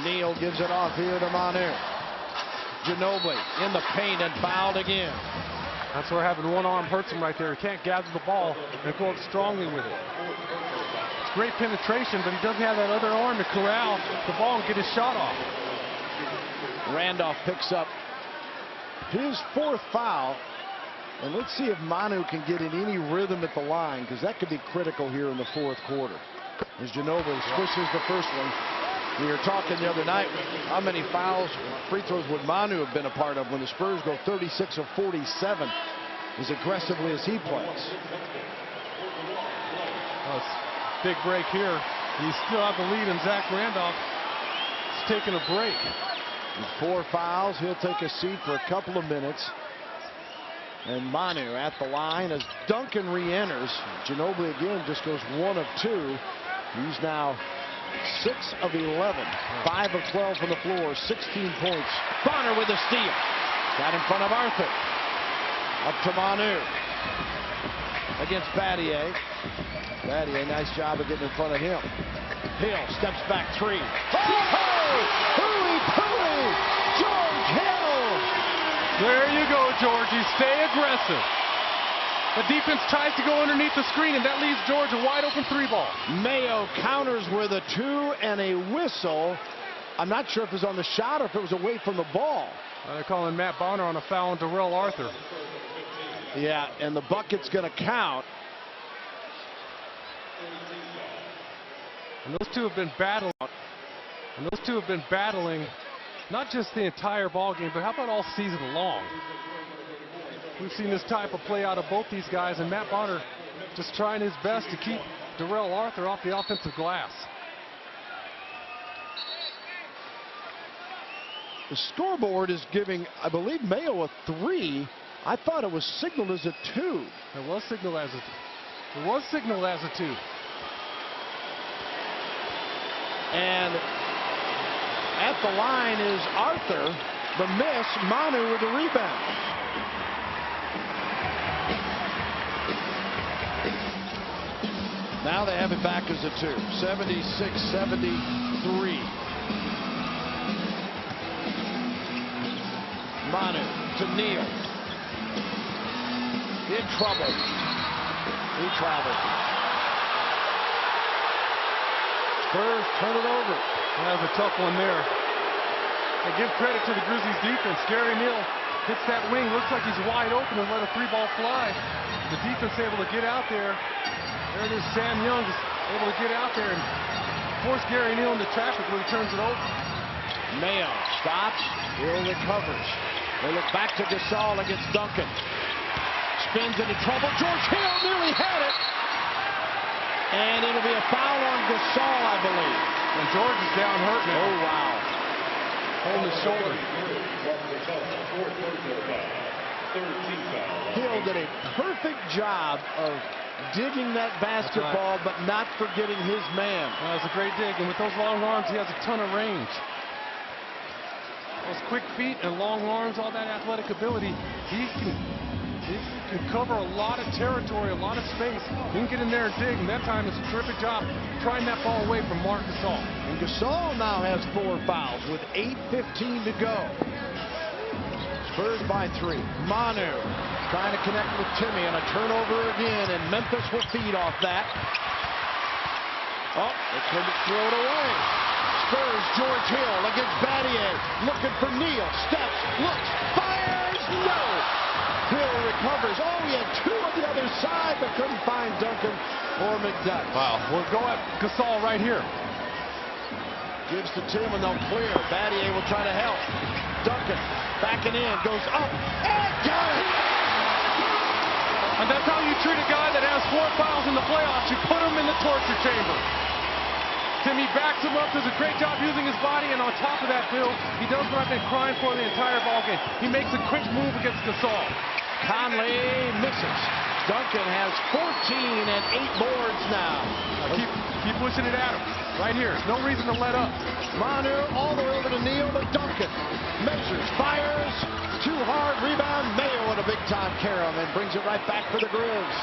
[SPEAKER 2] Neal gives it off here to Manu. Ginobili in the paint and fouled again.
[SPEAKER 1] That's where having one arm hurts him right there. He can't gather the ball and go up strongly with it. It's great penetration, but he doesn't have that other arm to corral the ball and get his shot off.
[SPEAKER 2] Randolph picks up his 4th foul. And let's see if Manu can get in any rhythm at the line, because that could be critical here in the 4th quarter. As Ginobili swishes the first one. We were talking the other night, how many fouls, free throws would Manu have been a part of when the Spurs go 36 of 47 as aggressively as he plays.
[SPEAKER 1] Oh, it's a big break here. You still have the lead, and Zach Randolph is taking a break.
[SPEAKER 2] With 4 fouls, he'll take a seat for a couple of minutes. And Manu at the line as Duncan re-enters. Ginobili again just goes 1 of 2. He's now 6 of 11. 5 of 12 from the floor. 16 points. Bonner with a steal. Got in front of Arthur. Up to Manu. Against Battier. Battier, nice job of getting in front of him. Hill steps back 3. Oh! Hooey-pooey! George Hill!
[SPEAKER 1] There you go, Georgie. Stay aggressive. The defense tries to go underneath the screen, and that leaves George a wide open 3-ball.
[SPEAKER 2] Mayo counters with a 2 and a whistle. I'm not sure if it was on the shot or if it was away from the ball.
[SPEAKER 1] They're calling Matt Bonner on a foul on Darrell Arthur.
[SPEAKER 2] Yeah, and the bucket's going to count.
[SPEAKER 1] And those two have been battling. And those two have been battling not just the entire ball game, but how about all season long? We've seen this type of play out of both these guys, and Matt Bonner just trying his best to keep Darrell Arthur off the offensive glass.
[SPEAKER 2] The scoreboard is giving, I believe, Mayo a 3. I thought it was signaled as a 2.
[SPEAKER 1] It was signaled as a 2.
[SPEAKER 2] And at the line is Arthur. The miss, Manu with the rebound. Now they have it back as a 2. 76-73. Manu to Neal. In trouble. He traveled. Spurs turn it over.
[SPEAKER 1] That was a tough one there. And give credit to the Grizzlies defense. Gary Neal hits that wing. Looks like he's wide open and let a 3-ball fly. The defense able to get out there. There it is. Sam Young is able to get out there and force Gary Neal into traffic when he turns it over.
[SPEAKER 2] Mayo stops. Hill recovers. They look back to Gasol against Duncan. Spins into trouble. George Hill nearly had it. And it'll be a foul on Gasol, I believe.
[SPEAKER 1] And George is down hurt now.
[SPEAKER 2] Oh, wow.
[SPEAKER 1] Holding his shoulder.
[SPEAKER 2] Hill did a perfect job of digging that basketball, but not forgetting his man.
[SPEAKER 1] That was a great dig. And with those long arms, he has a ton of range. Those quick feet and long arms, all that athletic ability, he can cover a lot of territory, a lot of space. He can get in there and dig, and that time it's a terrific job trying that ball away from Marc Gasol.
[SPEAKER 2] And Gasol now has 4 fouls with 8:15 to go. Spurs by 3. Manu trying to connect with Timmy on a turnover again, and Memphis will feed off that. Oh, they couldn't throw it away. Spurs, George Hill against Battier, looking for Neal, steps, looks, fires, no! Hill recovers. Oh, he had 2 on the other side, but couldn't find Duncan or McDuck.
[SPEAKER 1] Wow, we'll go at Gasol right here.
[SPEAKER 2] Gives to Tim and they'll clear. Battier will try to help. Duncan backing in, goes up, and got it!
[SPEAKER 1] And that's how you treat a guy that has 4 fouls in the playoffs. You put him in the torture chamber. Timmy backs him up, does a great job using his body, and on top of that, Bill, he does what I've been crying for the entire ballgame. He makes a quick move against Gasol.
[SPEAKER 2] Conley misses. Duncan has 14 and 8 boards now.
[SPEAKER 1] Keep pushing it at him. Right here. No reason to let up.
[SPEAKER 2] Manu all the way over to Neal, but Duncan measures, fires, too hard, rebound. Mayo with a big-time carom and brings it right back for the Grizz.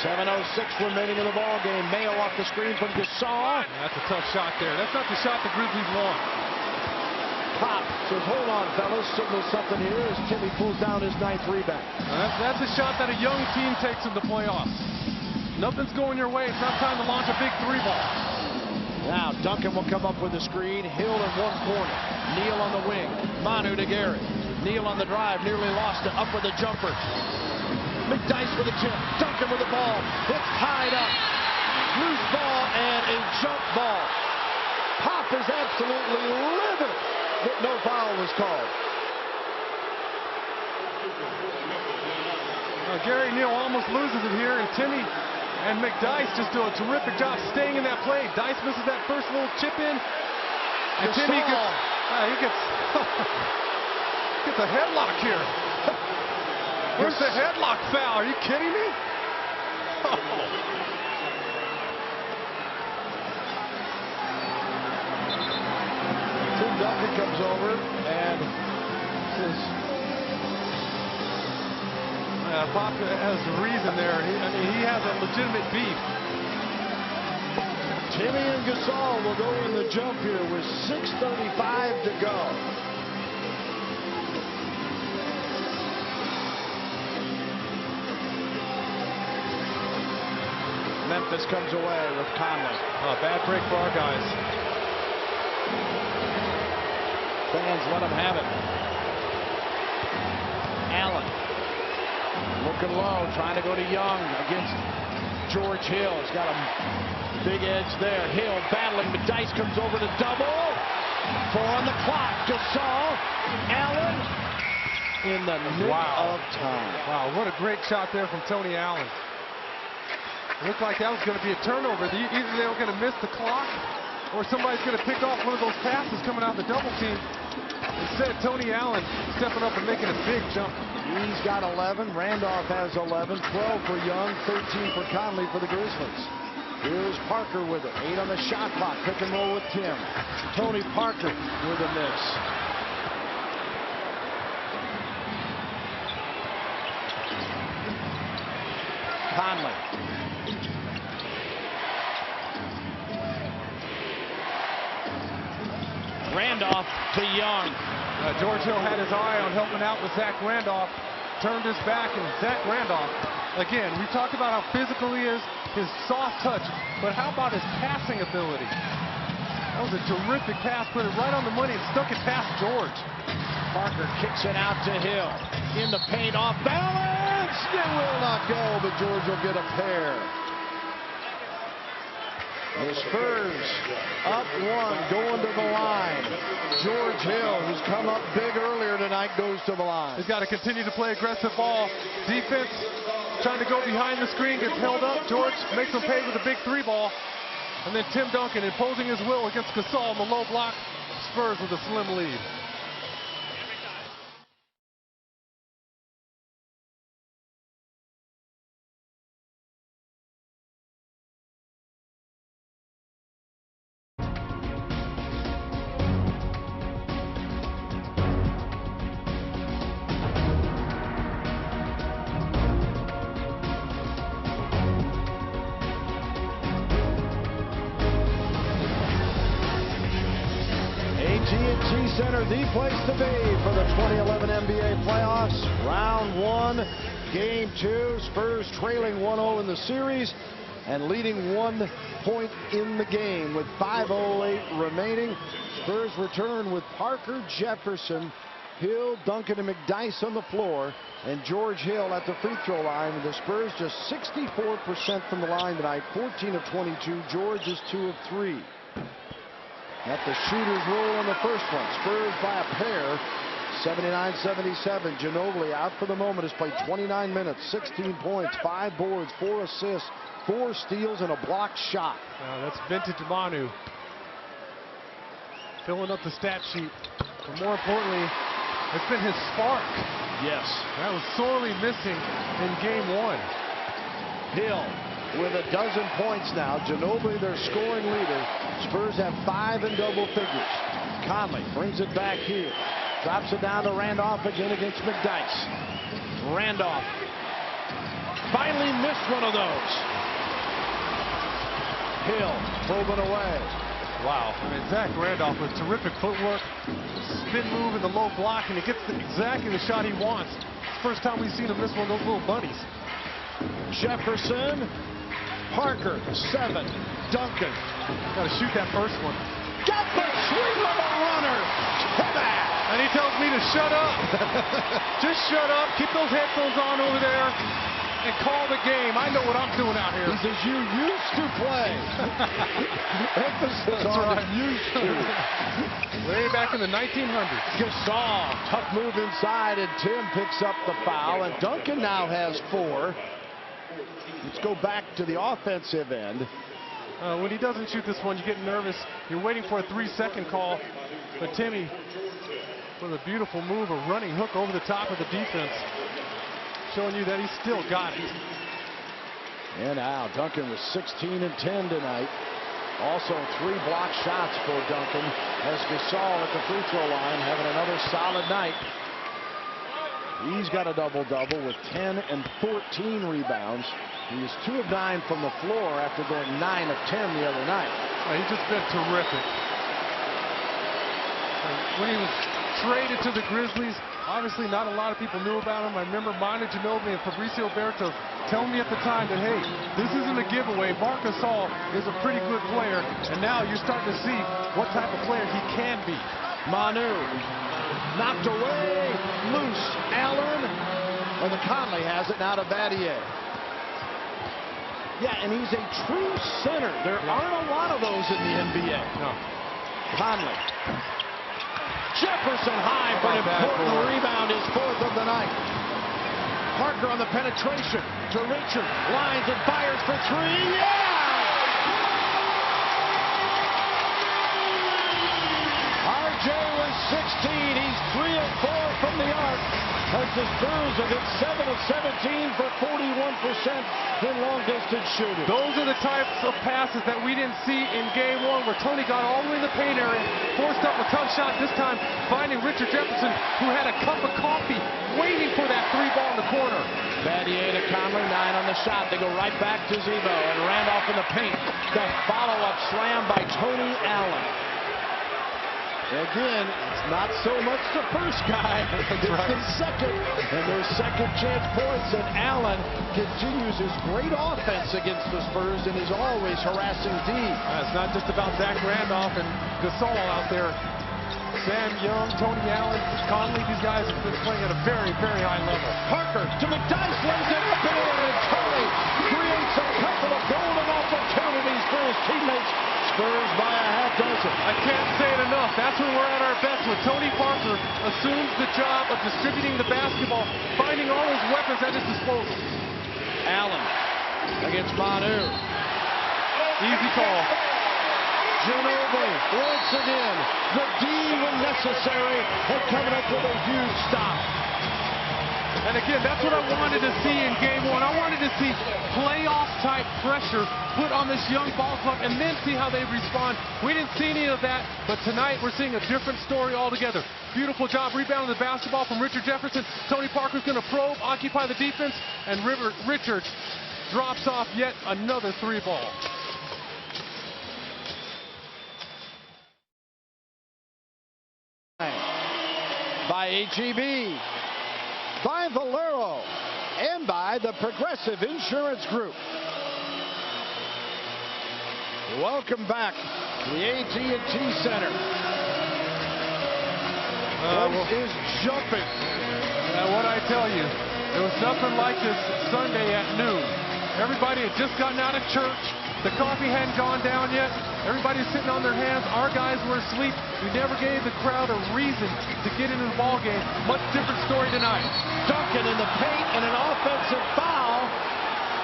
[SPEAKER 2] 7:06 remaining in the ball game. Mayo off the screen from Gasol.
[SPEAKER 1] That's a tough shot there. That's not the shot the Grizzlies want.
[SPEAKER 2] Pop says, hold on, fellas. Signals something here as Timmy pulls down his 9th rebound.
[SPEAKER 1] That's a shot that a young team takes in the playoffs. Nothing's going your way. It's not time to launch a big 3-ball.
[SPEAKER 2] Now Duncan will come up with a screen. Hill in one corner. Neal on the wing. Manu to Gary. Neal on the drive. Nearly lost it. Up with a jumper. McDyess with a tip. Duncan with the ball. It's tied up. Loose ball and a jump ball. Pop is absolutely livid that no foul was called.
[SPEAKER 1] Gary Neal almost loses it here, and Timmy and McDyess just do a terrific job staying in that play. Dice misses that first little chip in, and Timmy gets a headlock here. Where's the headlock foul? Are you kidding me?
[SPEAKER 2] Tim Duncan comes over and says,
[SPEAKER 1] Pop has a reason there. He has a legitimate beef.
[SPEAKER 2] Timmy and Gasol will go in the jump here with 6:35 to go. Memphis comes away with Conley.
[SPEAKER 1] Bad break for our guys.
[SPEAKER 2] Fans let him have it. Allen looking low, trying to go to Young against George Hill. He's got a big edge there. Hill battling. McDyess comes over to double. 4 on the clock. Gasol. Allen in the nick of time.
[SPEAKER 1] Wow, what a great shot there from Tony Allen. It looked like that was going to be a turnover. Either they were going to miss the clock or somebody's going to pick off one of those passes coming out the double team. Instead, Tony Allen stepping up and making a big jump.
[SPEAKER 2] He's got 11. Randolph has 11. 12 for Young. 13 for Conley for the Grizzlies. Here's Parker with it. 8 on the shot clock. Pick and roll with Tim. Tony Parker with a miss. Conley. Randolph to Young.
[SPEAKER 1] George Hill had his eye on helping out with Zach Randolph. Turned his back, and Zach Randolph, again, we talked about how physical he is, his soft touch, but how about his passing ability? That was a terrific pass, put it right on the money and stuck it past George.
[SPEAKER 2] Parker kicks it out to Hill. In the paint, off balance! It will not go, but George will get a pair. The Spurs up 1, going to the line. George Hill, who's come up big earlier tonight, goes to the line.
[SPEAKER 1] He's got to continue to play aggressive ball. Defense trying to go behind the screen, gets held up. George makes him pay with a big 3 ball. And then Tim Duncan imposing his will against Gasol on the low block. Spurs with a slim lead.
[SPEAKER 2] AT&T Center, the place to be for the 2011 NBA playoffs. Round 1, Game 2. Spurs trailing 1-0 in the series and leading 1 point in the game with 5:08 remaining. Spurs return with Parker, Jefferson, Hill, Duncan, and McDyess on the floor, and George Hill at the free throw line. The Spurs just 64% from the line tonight, 14 of 22. George is 2 of 3. At the shooter's rule on the first one. Spurs by a pair, 79-77. Ginobili out for the moment, has played 29 minutes, 16 points, 5 boards, 4 assists, 4 steals, and a blocked shot.
[SPEAKER 1] That's vintage Manu. Filling up the stat sheet. But more importantly, it's been his spark.
[SPEAKER 2] Yes.
[SPEAKER 1] That was sorely missing in Game 1.
[SPEAKER 2] Hill with a dozen points now. Ginobili, their scoring leader. Spurs have 5 in double figures. Conley brings it back here. Drops it down to Randolph again against McDyess. Randolph finally missed one of those. Hill probing away.
[SPEAKER 1] Wow. I mean, Zach Randolph with terrific footwork, spin move in the low block, and he gets exactly the shot he wants. It's the first time we've seen him miss one of those little bunnies.
[SPEAKER 2] Jefferson, Parker, 7, Duncan.
[SPEAKER 1] Got to shoot that first one.
[SPEAKER 2] Got the sweep of a runner.
[SPEAKER 1] And he tells me to shut up. Just shut up. Keep those headphones on over there and call the game. I know what I'm doing out here.
[SPEAKER 2] He says, you used to play. Emphasis on the used to.
[SPEAKER 1] Way back in the 1900s.
[SPEAKER 2] Gasol, tough move inside, and Tim picks up the foul, and Duncan now has 4. Let's go back to the offensive end.
[SPEAKER 1] When he doesn't shoot this one, you get nervous. You're waiting for a 3-second call. But Timmy, with a beautiful move, a running hook over the top of the defense, showing you that he's still got it.
[SPEAKER 2] And now Duncan was 16 and 10 tonight. Also 3 block shots for Duncan, as Gasol at the free throw line having another solid night. He's got a double-double with 10 and 14 rebounds. He is 2 of 9 from the floor after going 9 of 10 the other night.
[SPEAKER 1] He's just been terrific. When he was traded to the Grizzlies, obviously not a lot of people knew about him. I remember Manu Ginobili and Fabrizio Berto telling me at the time that, hey, this isn't a giveaway. Marc Gasol is a pretty good player, and now you're starting to see what type of player he can be.
[SPEAKER 2] Manu knocked away, loose. Allen, or the Conley has it now to Battier. Yeah, and he's a true center. There aren't a lot of those in the NBA.
[SPEAKER 1] No.
[SPEAKER 2] Conley. Jefferson high for an important rebound, his fourth of the night. Parker on the penetration to Richard. Lines and fires for three. Yeah! RJ was 16. He's 3 of 4 from the arc. As the Spurs have hit 7 of 17 for 41% in long-distance shooting.
[SPEAKER 1] Those are the types of passes that we didn't see in game one, where Tony got all the way in the paint area, forced up a tough shot, this time finding Richard Jefferson, who had a cup of coffee waiting for that three ball in the corner.
[SPEAKER 2] Battier to Conley, 9 on the shot. They go right back to Zebo, and Randolph in the paint. The follow-up slam by Tony Allen. Again, it's not so much the first guy, it's the second, and their second chance points, and Allen continues his great offense against the Spurs and is always harassing D.
[SPEAKER 1] It's not just about Zach Randolph and Gasol out there. Sam Young, Tony Allen, Conley, these guys have been playing at a very, very high level.
[SPEAKER 2] Parker to McDyess, lays it up in air, and Tony creates a couple of golden opportunities for his teammates. Spurs by a half dozen.
[SPEAKER 1] I can't say it enough. That's when we're at our best, when Tony Parker assumes the job of distributing the basketball, finding all his weapons at his disposal.
[SPEAKER 2] Allen against Manu.
[SPEAKER 1] Easy call.
[SPEAKER 2] Ginobili once again. The D when necessary, and coming up with a huge stop.
[SPEAKER 1] And again, that's what I wanted to see in game one. I wanted to see playoff-type pressure put on this young ball club and then see how they respond. We didn't see any of that, but tonight we're seeing a different story altogether. Beautiful job rebounding the basketball from Richard Jefferson. Tony Parker's going to probe, occupy the defense, and Richard drops off yet another three ball.
[SPEAKER 2] By H-E-B, by Valero, and by the Progressive Insurance Group. Welcome back to the AT&T Center. Is jumping.
[SPEAKER 1] What I tell you, there was nothing like this Sunday at noon. Everybody had just gotten out of church. The coffee hadn't gone down yet. Everybody's sitting on their hands. Our guys were asleep. We never gave the crowd a reason to get into the ball game. Much different story tonight.
[SPEAKER 2] Duncan in the paint and an offensive foul.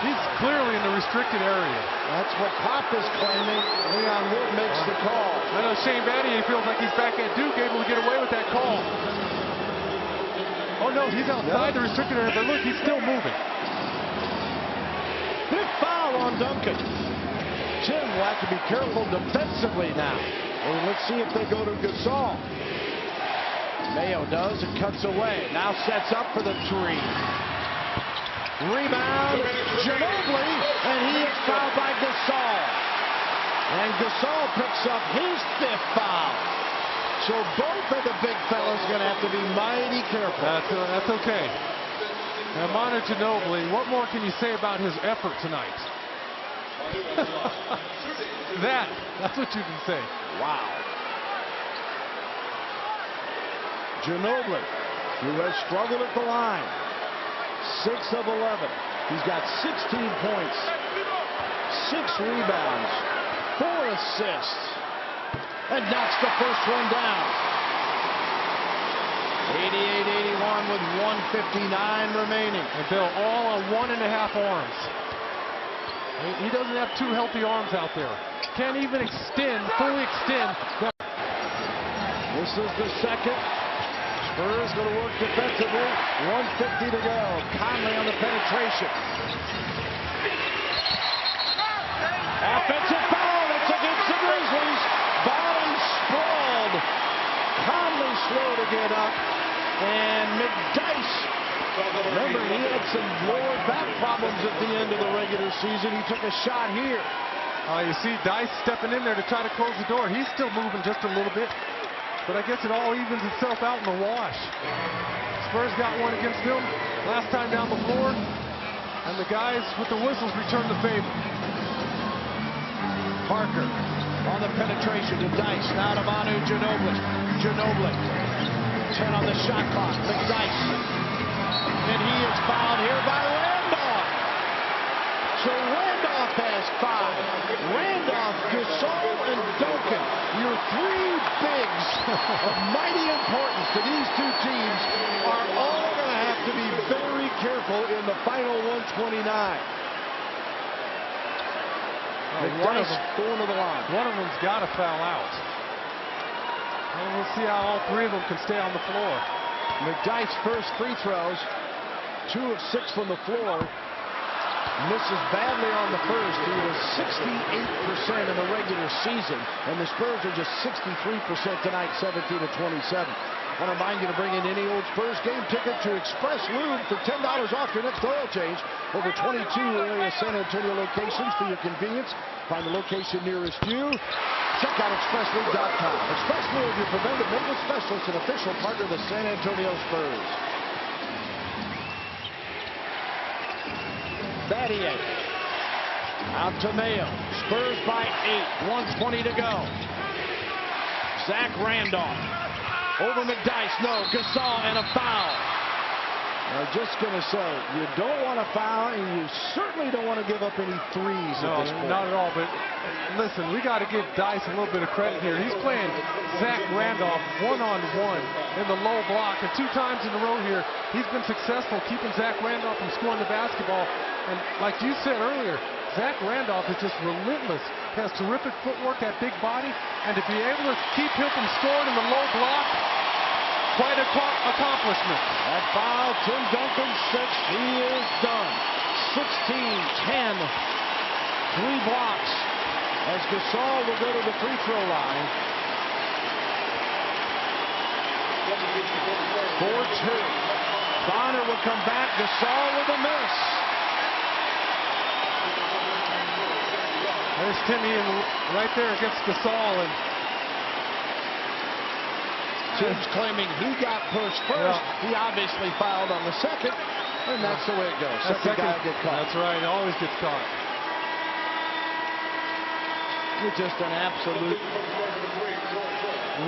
[SPEAKER 1] He's clearly in the restricted area.
[SPEAKER 2] That's what Pop is claiming. Leon Wood makes the call.
[SPEAKER 1] I know Shane Battier feels like he's back at Duke, able to get away with that call. Oh no, he's outside the restricted area, but look, he's still moving.
[SPEAKER 2] Fifth foul on Duncan. Jim will have to be careful defensively now. Well, let's see if they go to Gasol. Mayo does and cuts away. Now sets up for the three. Rebound, Ginobili, and he is fouled by Gasol. And Gasol picks up his fifth foul. So both of the big fellas are going to have to be mighty careful.
[SPEAKER 1] That's okay. Now, Manu Ginobili, what more can you say about his effort tonight? That's what you can say.
[SPEAKER 2] Wow. Ginobili, who has struggled at the line, 6 of 11. He's got 16 points, 6 rebounds, 4 assists, and knocks the first one down. 88-81 with 1:59 remaining.
[SPEAKER 1] And Bill, all on 1.5 arms. He doesn't have 2 healthy arms out there. Can't even fully extend.
[SPEAKER 2] This is the second. Spurs going to work defensively. 1:50 to go. Conley on the penetration. Offensive foul. That's against the Grizzlies. Bottom sprawled. Conley slow to get up. And McDyess. Remember, he had some lower back problems at the end of the regular season. He took a shot here.
[SPEAKER 1] You see Dice stepping in there to try to close the door. He's still moving just a little bit. But I guess it all evens itself out in the wash. Spurs got one against them last time down the floor. And the guys with the whistles return the favor.
[SPEAKER 2] Parker on the penetration to Dice. Now to Manu Ginobili. Ginobili. 10 on the shot clock. McDyess. And he is fouled here by Randolph. So Randolph has 5. Randolph, Gasol, and Duncan. Your 3 bigs of mighty importance to these two teams are all going to have to be very careful in the final 129. McDyess going to the line.
[SPEAKER 1] One of them's got to foul out. And we'll see how all 3 of them can stay on the floor.
[SPEAKER 2] McDyess first free throws. 2 of 6 from the floor. Misses badly on the first. He was 68% in the regular season, and the Spurs are just 63% tonight, 17-27. I want to remind you to bring in any old Spurs game ticket to Express Lube for $10 off your next oil change. Over 22 area San Antonio locations for your convenience. Find the location nearest you. Check out ExpressLube.com. Express Lube, your preventive maintenance specialist and official partner of the San Antonio Spurs. Battier. Out to Mayo. Spurs by 8. 1:20 to go. Zach Randolph. Over McDyess. No. Gasol and a foul. I'm just going to say, you don't want to foul, and you certainly don't want to give up any threes at this point.
[SPEAKER 1] Not at all. But listen, we got to give Dice a little bit of credit here. He's playing Zach Randolph one-on-one in the low block. And 2 times in a row here, he's been successful keeping Zach Randolph from scoring the basketball. And like you said earlier, Zach Randolph is just relentless. He has terrific footwork, that big body. And to be able to keep him from scoring in the low block, quite an accomplishment.
[SPEAKER 2] That foul, Tim Duncan 6. He is done. 16-10. 3 blocks as Gasol will go to the free throw line. 4-2. Bonner will come back. Gasol with a miss.
[SPEAKER 1] There's Timmy right there against Gasol. And
[SPEAKER 2] Tim's claiming he got pushed first. Yeah. He obviously fouled on the second, and that's the way it goes. Second guy will get caught.
[SPEAKER 1] That's right. It always gets caught.
[SPEAKER 2] It's just an absolute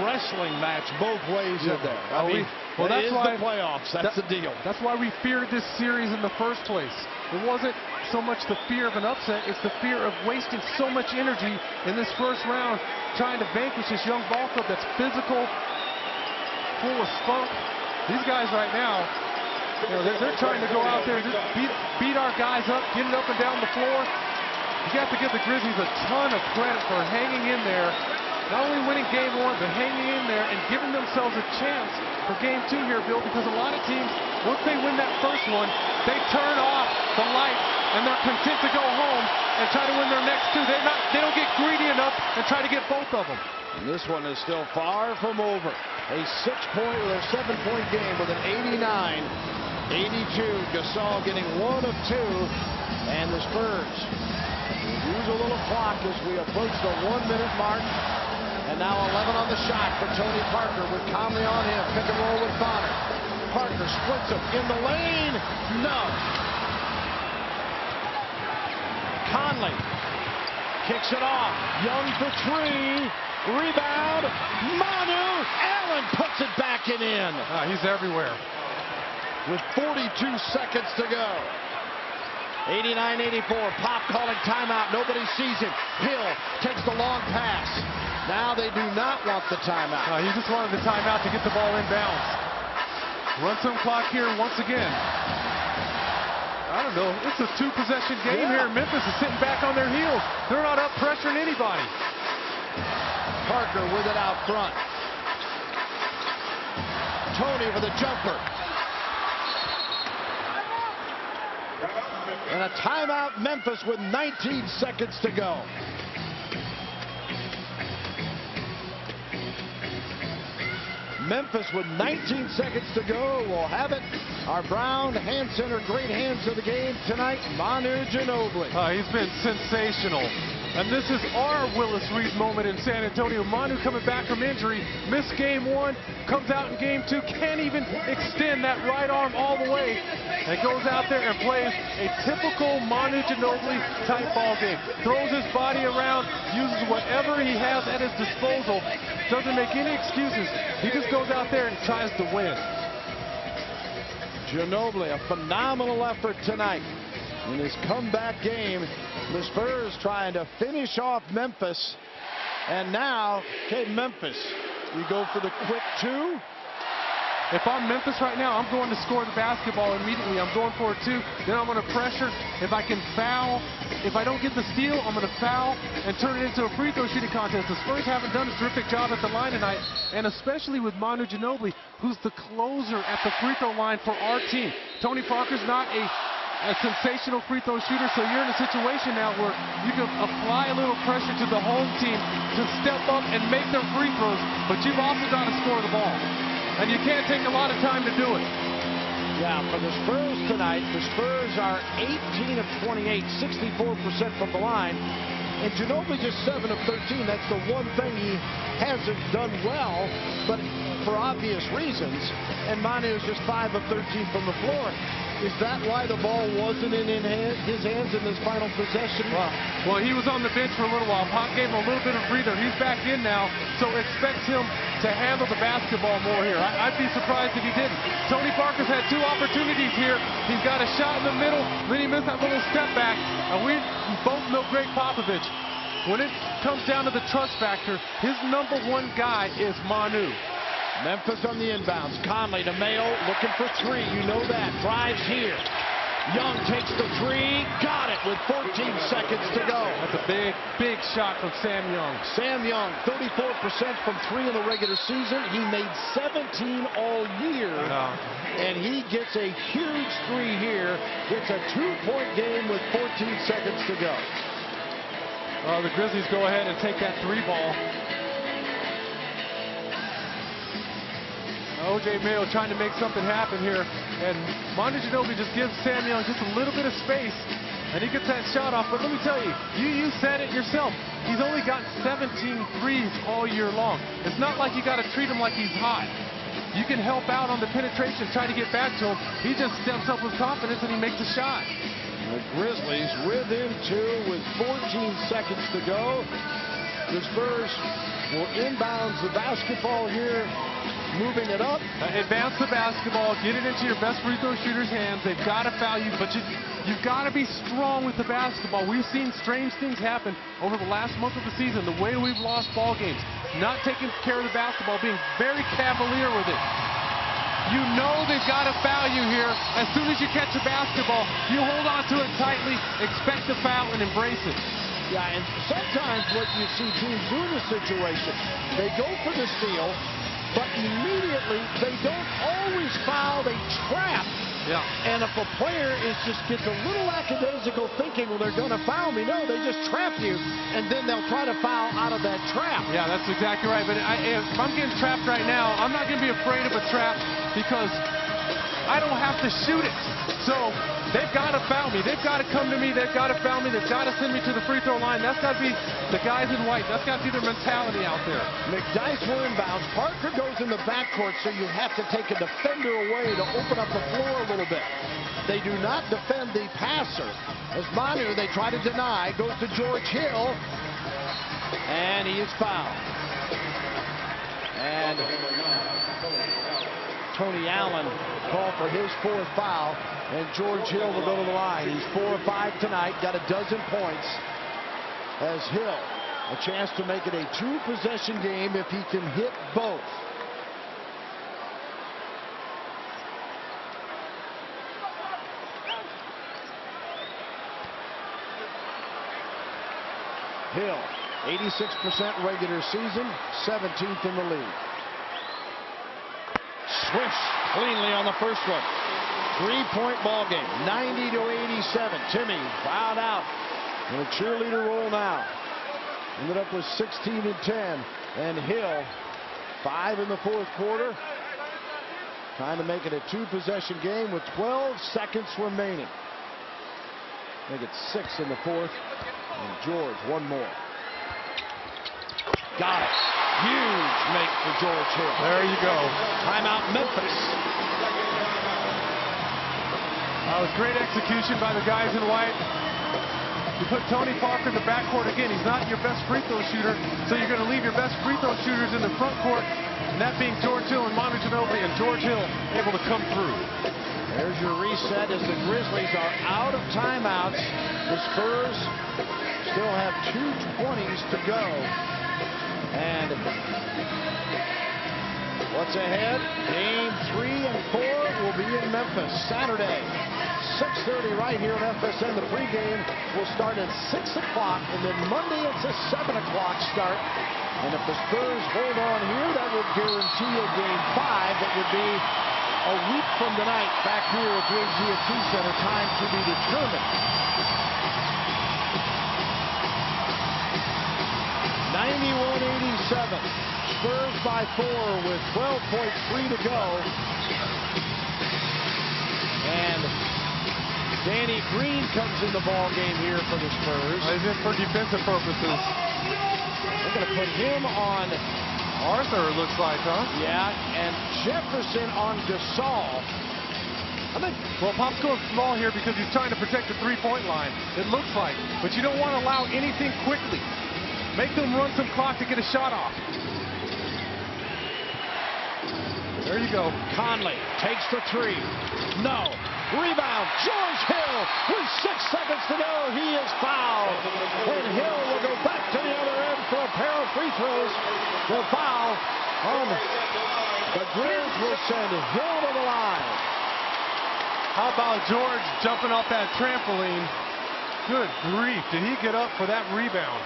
[SPEAKER 2] wrestling match both ways in there. I mean, that's why the playoffs. That's the deal.
[SPEAKER 1] That's why we feared this series in the first place. It wasn't so much the fear of an upset, it's the fear of wasting so much energy in this first round trying to vanquish this young ball club that's physical, full of spunk. These guys right now, you know, they're trying to go out there and just beat our guys up, get it up and down the floor. You have to give the Grizzlies a ton of credit for hanging in there, not only winning game 1, but hanging in there and giving themselves a chance for game 2 here, Bill, because a lot of teams, once they win that first one, they turn off the lights and they're content to go home and try to win their next 2. They don't get greedy enough and try to get both of them.
[SPEAKER 2] And this one is still far from over. A 6-point or a 7-point game with an 89-82. Gasol getting 1 of 2, and the Spurs use a little clock as we approach the 1-minute mark. And now 11 on the shot for Tony Parker with Conley on him. Pick and roll with Bonner. Parker splits him in the lane. No. Conley kicks it off. Young for 3. Rebound. Manu. Allen puts it back and in.
[SPEAKER 1] He's everywhere.
[SPEAKER 2] With 42 seconds to go. 89-84. Pop calling timeout. Nobody sees him. Hill takes the long pass. Now they do not want the timeout.
[SPEAKER 1] He just wanted the timeout to get the ball inbounds. Run some clock here once again. I don't know. It's a 2-possession game here. Memphis is sitting back on their heels. They're not up pressuring anybody.
[SPEAKER 2] Parker with it out front. Tony for the jumper. And a timeout, Memphis, with 19 seconds to go. Memphis with 19 seconds to go will have it. Our Brown hand center, great hands of the game tonight, Manu Ginobili.
[SPEAKER 1] He's been sensational And this is our Willis Reed moment in San Antonio. Manu coming back from injury, missed game 1, comes out in game 2, can't even extend that right arm all the way, and goes out there and plays a typical Manu Ginobili type ball game. Throws his body around, uses whatever he has at his disposal, doesn't make any excuses. He just goes out there and tries to win.
[SPEAKER 2] Ginobili, a phenomenal effort tonight in his comeback game. The Spurs trying to finish off Memphis. And now, okay, Memphis, you go for the quick 2.
[SPEAKER 1] If I'm Memphis right now, I'm going to score the basketball immediately. I'm going for it 2. Then I'm going to pressure. If I can foul, if I don't get the steal, I'm going to foul and turn it into a free throw shooting contest. The Spurs haven't done a terrific job at the line tonight, and especially with Manu Ginobili, who's the closer at the free throw line for our team. Tony Parker's not a sensational free throw shooter, so you're in a situation now where you can apply a little pressure to the home team to step up and make their free throws, but you've also got to score the ball. And you can't take a lot of time to do it.
[SPEAKER 2] Yeah, for the Spurs tonight, the Spurs are 18 of 28, 64% from the line. And Ginobili just 7 of 13. That's the one thing he hasn't done well, but for obvious reasons. And Manu is just 5 of 13 from the floor. Is that why the ball wasn't in his hands in this final possession?
[SPEAKER 1] Well, he was on the bench for a little while. Pop gave him a little bit of breather. He's back in now, so expect him to handle the basketball more here. I'd be surprised if he didn't. Tony Parker's had 2 opportunities here. He's got a shot in the middle, then he missed that little step back. And we both know Greg Popovich. When it comes down to the trust factor, his #1 guy is Manu.
[SPEAKER 2] Memphis on the inbounds. Conley to Mayo, looking for 3. You know that. Drives here. Young takes the 3. Got it with 14 seconds to go.
[SPEAKER 1] That's a big, big shot from Sam Young.
[SPEAKER 2] Sam Young, 34% from 3 in the regular season. He made 17 all year. And he gets a huge 3 here. It's a 2-point game with 14 seconds to go.
[SPEAKER 1] The Grizzlies go ahead and take that 3 ball. O.J. Mayo trying to make something happen here, and Manu Ginobili just gives Sam Young just a little bit of space, and he gets that shot off. But let me tell you, you said it yourself. He's only got 17 threes all year long. It's not like you got to treat him like he's hot. You can help out on the penetration, try to get back to him. He just steps up with confidence and he makes a shot.
[SPEAKER 2] The Grizzlies within 2 with 14 seconds to go. The Spurs will inbounds the basketball here, moving it up.
[SPEAKER 1] Advance the basketball, get it into your best free throw shooter's hands. They've got to foul you, but you've got to be strong with the basketball. We've seen strange things happen over the last month of the season, the way we've lost ball games. Not taking care of the basketball, being very cavalier with it. You know they've got to foul you here. As soon as you catch a basketball, you hold on to it tightly, expect the foul, and embrace it.
[SPEAKER 2] Yeah, and sometimes what you see teams do in this situation, they go for the steal, but immediately they don't always foul, they trap.
[SPEAKER 1] Yeah.
[SPEAKER 2] And if a player gets a little lackadaisical thinking, well, they're going to foul me. No, they just trap you, and then they'll try to foul out of that trap.
[SPEAKER 1] Yeah, that's exactly right. But if I'm getting trapped right now, I'm not going to be afraid of a trap because I don't have to shoot it. So they've got to foul me. They've got to come to me. They've got to foul me. They've got to send me to the free throw line. That's got to be the guys in white. That's got to be their mentality out there.
[SPEAKER 2] McDyess will inbounds. Parker goes in the backcourt, so you have to take a defender away to open up the floor a little bit. They do not defend the passer. As Manu, they try to deny, goes to George Hill, and he is fouled. And Tony Allen called for his 4th foul, and George Hill will go to the line. He's 4 of 5 tonight, got a dozen points. As Hill, a chance to make it a 2-possession game if he can hit both. Hill, 86% regular season, 17th in the league. Swish cleanly on the first one. 3-point ball game, 90-87. Timmy fouled out in a cheerleader role now. Ended up with 16 and 10. And Hill, 5 in the 4th quarter. Trying to make it a 2-possession game with 12 seconds remaining. Make it 6 in the 4th. And George, one more. Got it. Huge make for George Hill.
[SPEAKER 1] There you go.
[SPEAKER 2] Timeout, Memphis.
[SPEAKER 1] That was great execution by the guys in white. You put Tony Parker in the backcourt again. He's not your best free throw shooter, so you're going to leave your best free throw shooters in the front court, and that being George Hill and Manu Ginobili, and George Hill able to come through.
[SPEAKER 2] There's your reset as the Grizzlies are out of timeouts. The Spurs still have 2:20s to go. And what's ahead? Game 3 and 4 will be in Memphis Saturday. 6:30 right here in FSN. The pregame will start at 6 o'clock, and then Monday it's a 7 o'clock start. And if the Spurs hold on here, that would guarantee a game 5 that would be a week from tonight back here at R1G2 Center. Time to be determined. 91-87. Spurs by 4 with 12.3 to go. And Danny Green comes in the ball game here for the Spurs.
[SPEAKER 1] He's in for defensive purposes.
[SPEAKER 2] They're going to put him on
[SPEAKER 1] Arthur, it looks like, huh?
[SPEAKER 2] Yeah, and Jefferson on Gasol.
[SPEAKER 1] Well, Pop's going small here because he's trying to protect the three-point line, it looks like. But you don't want to allow anything quickly. Make them run some clock to get a shot off. There you go.
[SPEAKER 2] Conley takes the 3. No. Rebound. George Hill with 6 seconds to go. He is fouled. And Hill will go back to the other end for a pair of free throws. The foul on the Grizz will send Hill to the line.
[SPEAKER 1] How about George jumping off that trampoline? Good grief. Did he get up for that rebound?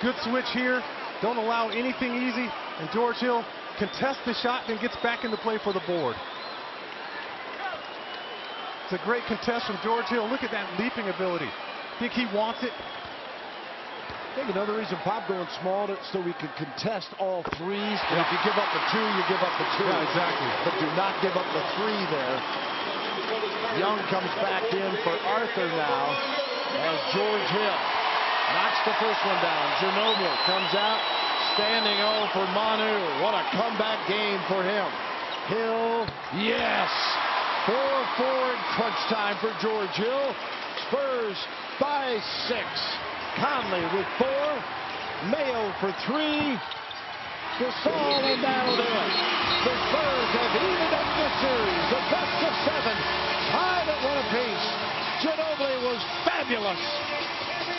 [SPEAKER 1] Good switch here. Don't allow anything easy. And George Hill contests the shot and gets back into play for the board. It's a great contest from George Hill. Look at that leaping ability. Think he wants it?
[SPEAKER 2] I think another reason Pop going small so we can contest all threes. And if you give up the 2, you give up the 2.
[SPEAKER 1] Yeah, exactly.
[SPEAKER 2] But do not give up the 3 there. Young comes back in for Arthur now as George Hill knocks the first one down. Ginobili comes out, standing O for Manu. What a comeback game for him. Hill, yes. 4-4 in crunch time for George Hill. Spurs by 6. Conley with 4. Mayo for 3. Gasol and that'll do it. The Spurs have evened up the series. The best of 7. Tied at 1 apiece. Ginobili was fabulous.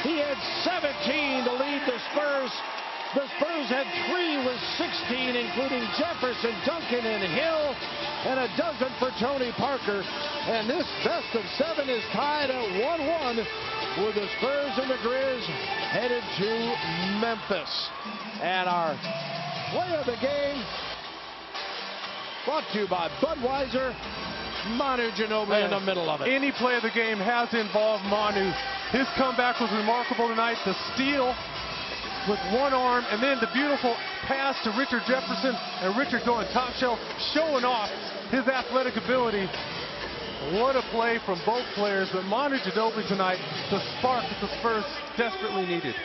[SPEAKER 2] He had 17 to lead the Spurs. The Spurs had 3 with 16, including Jefferson, Duncan, and Hill, and a dozen for Tony Parker. And this best of 7 is tied at 1-1 with the Spurs and the Grizz headed to Memphis. And our play of the game brought to you by Budweiser. Manu Ginobili in the middle of it.
[SPEAKER 1] Any play of the game has involved Manu. His comeback was remarkable tonight. The steal with one arm, and then the beautiful pass to Richard Jefferson, and Richard going top shelf, showing off his athletic ability. What a play from both players, but Manu Ginobili tonight, the spark that the Spurs desperately needed.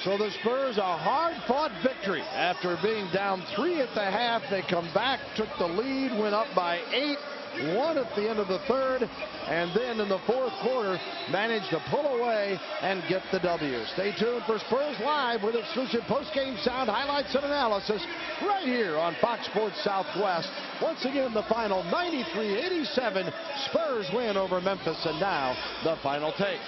[SPEAKER 2] So the Spurs, a hard-fought victory. After being down 3 at the half, they come back, took the lead, went up by 8. 1 at the end of the 3rd, and then in the 4th quarter managed to pull away and get the W. Stay tuned for Spurs Live with exclusive post-game sound, highlights, and analysis right here on Fox Sports Southwest. Once again, the final 93-87 Spurs win over Memphis, and now the final take.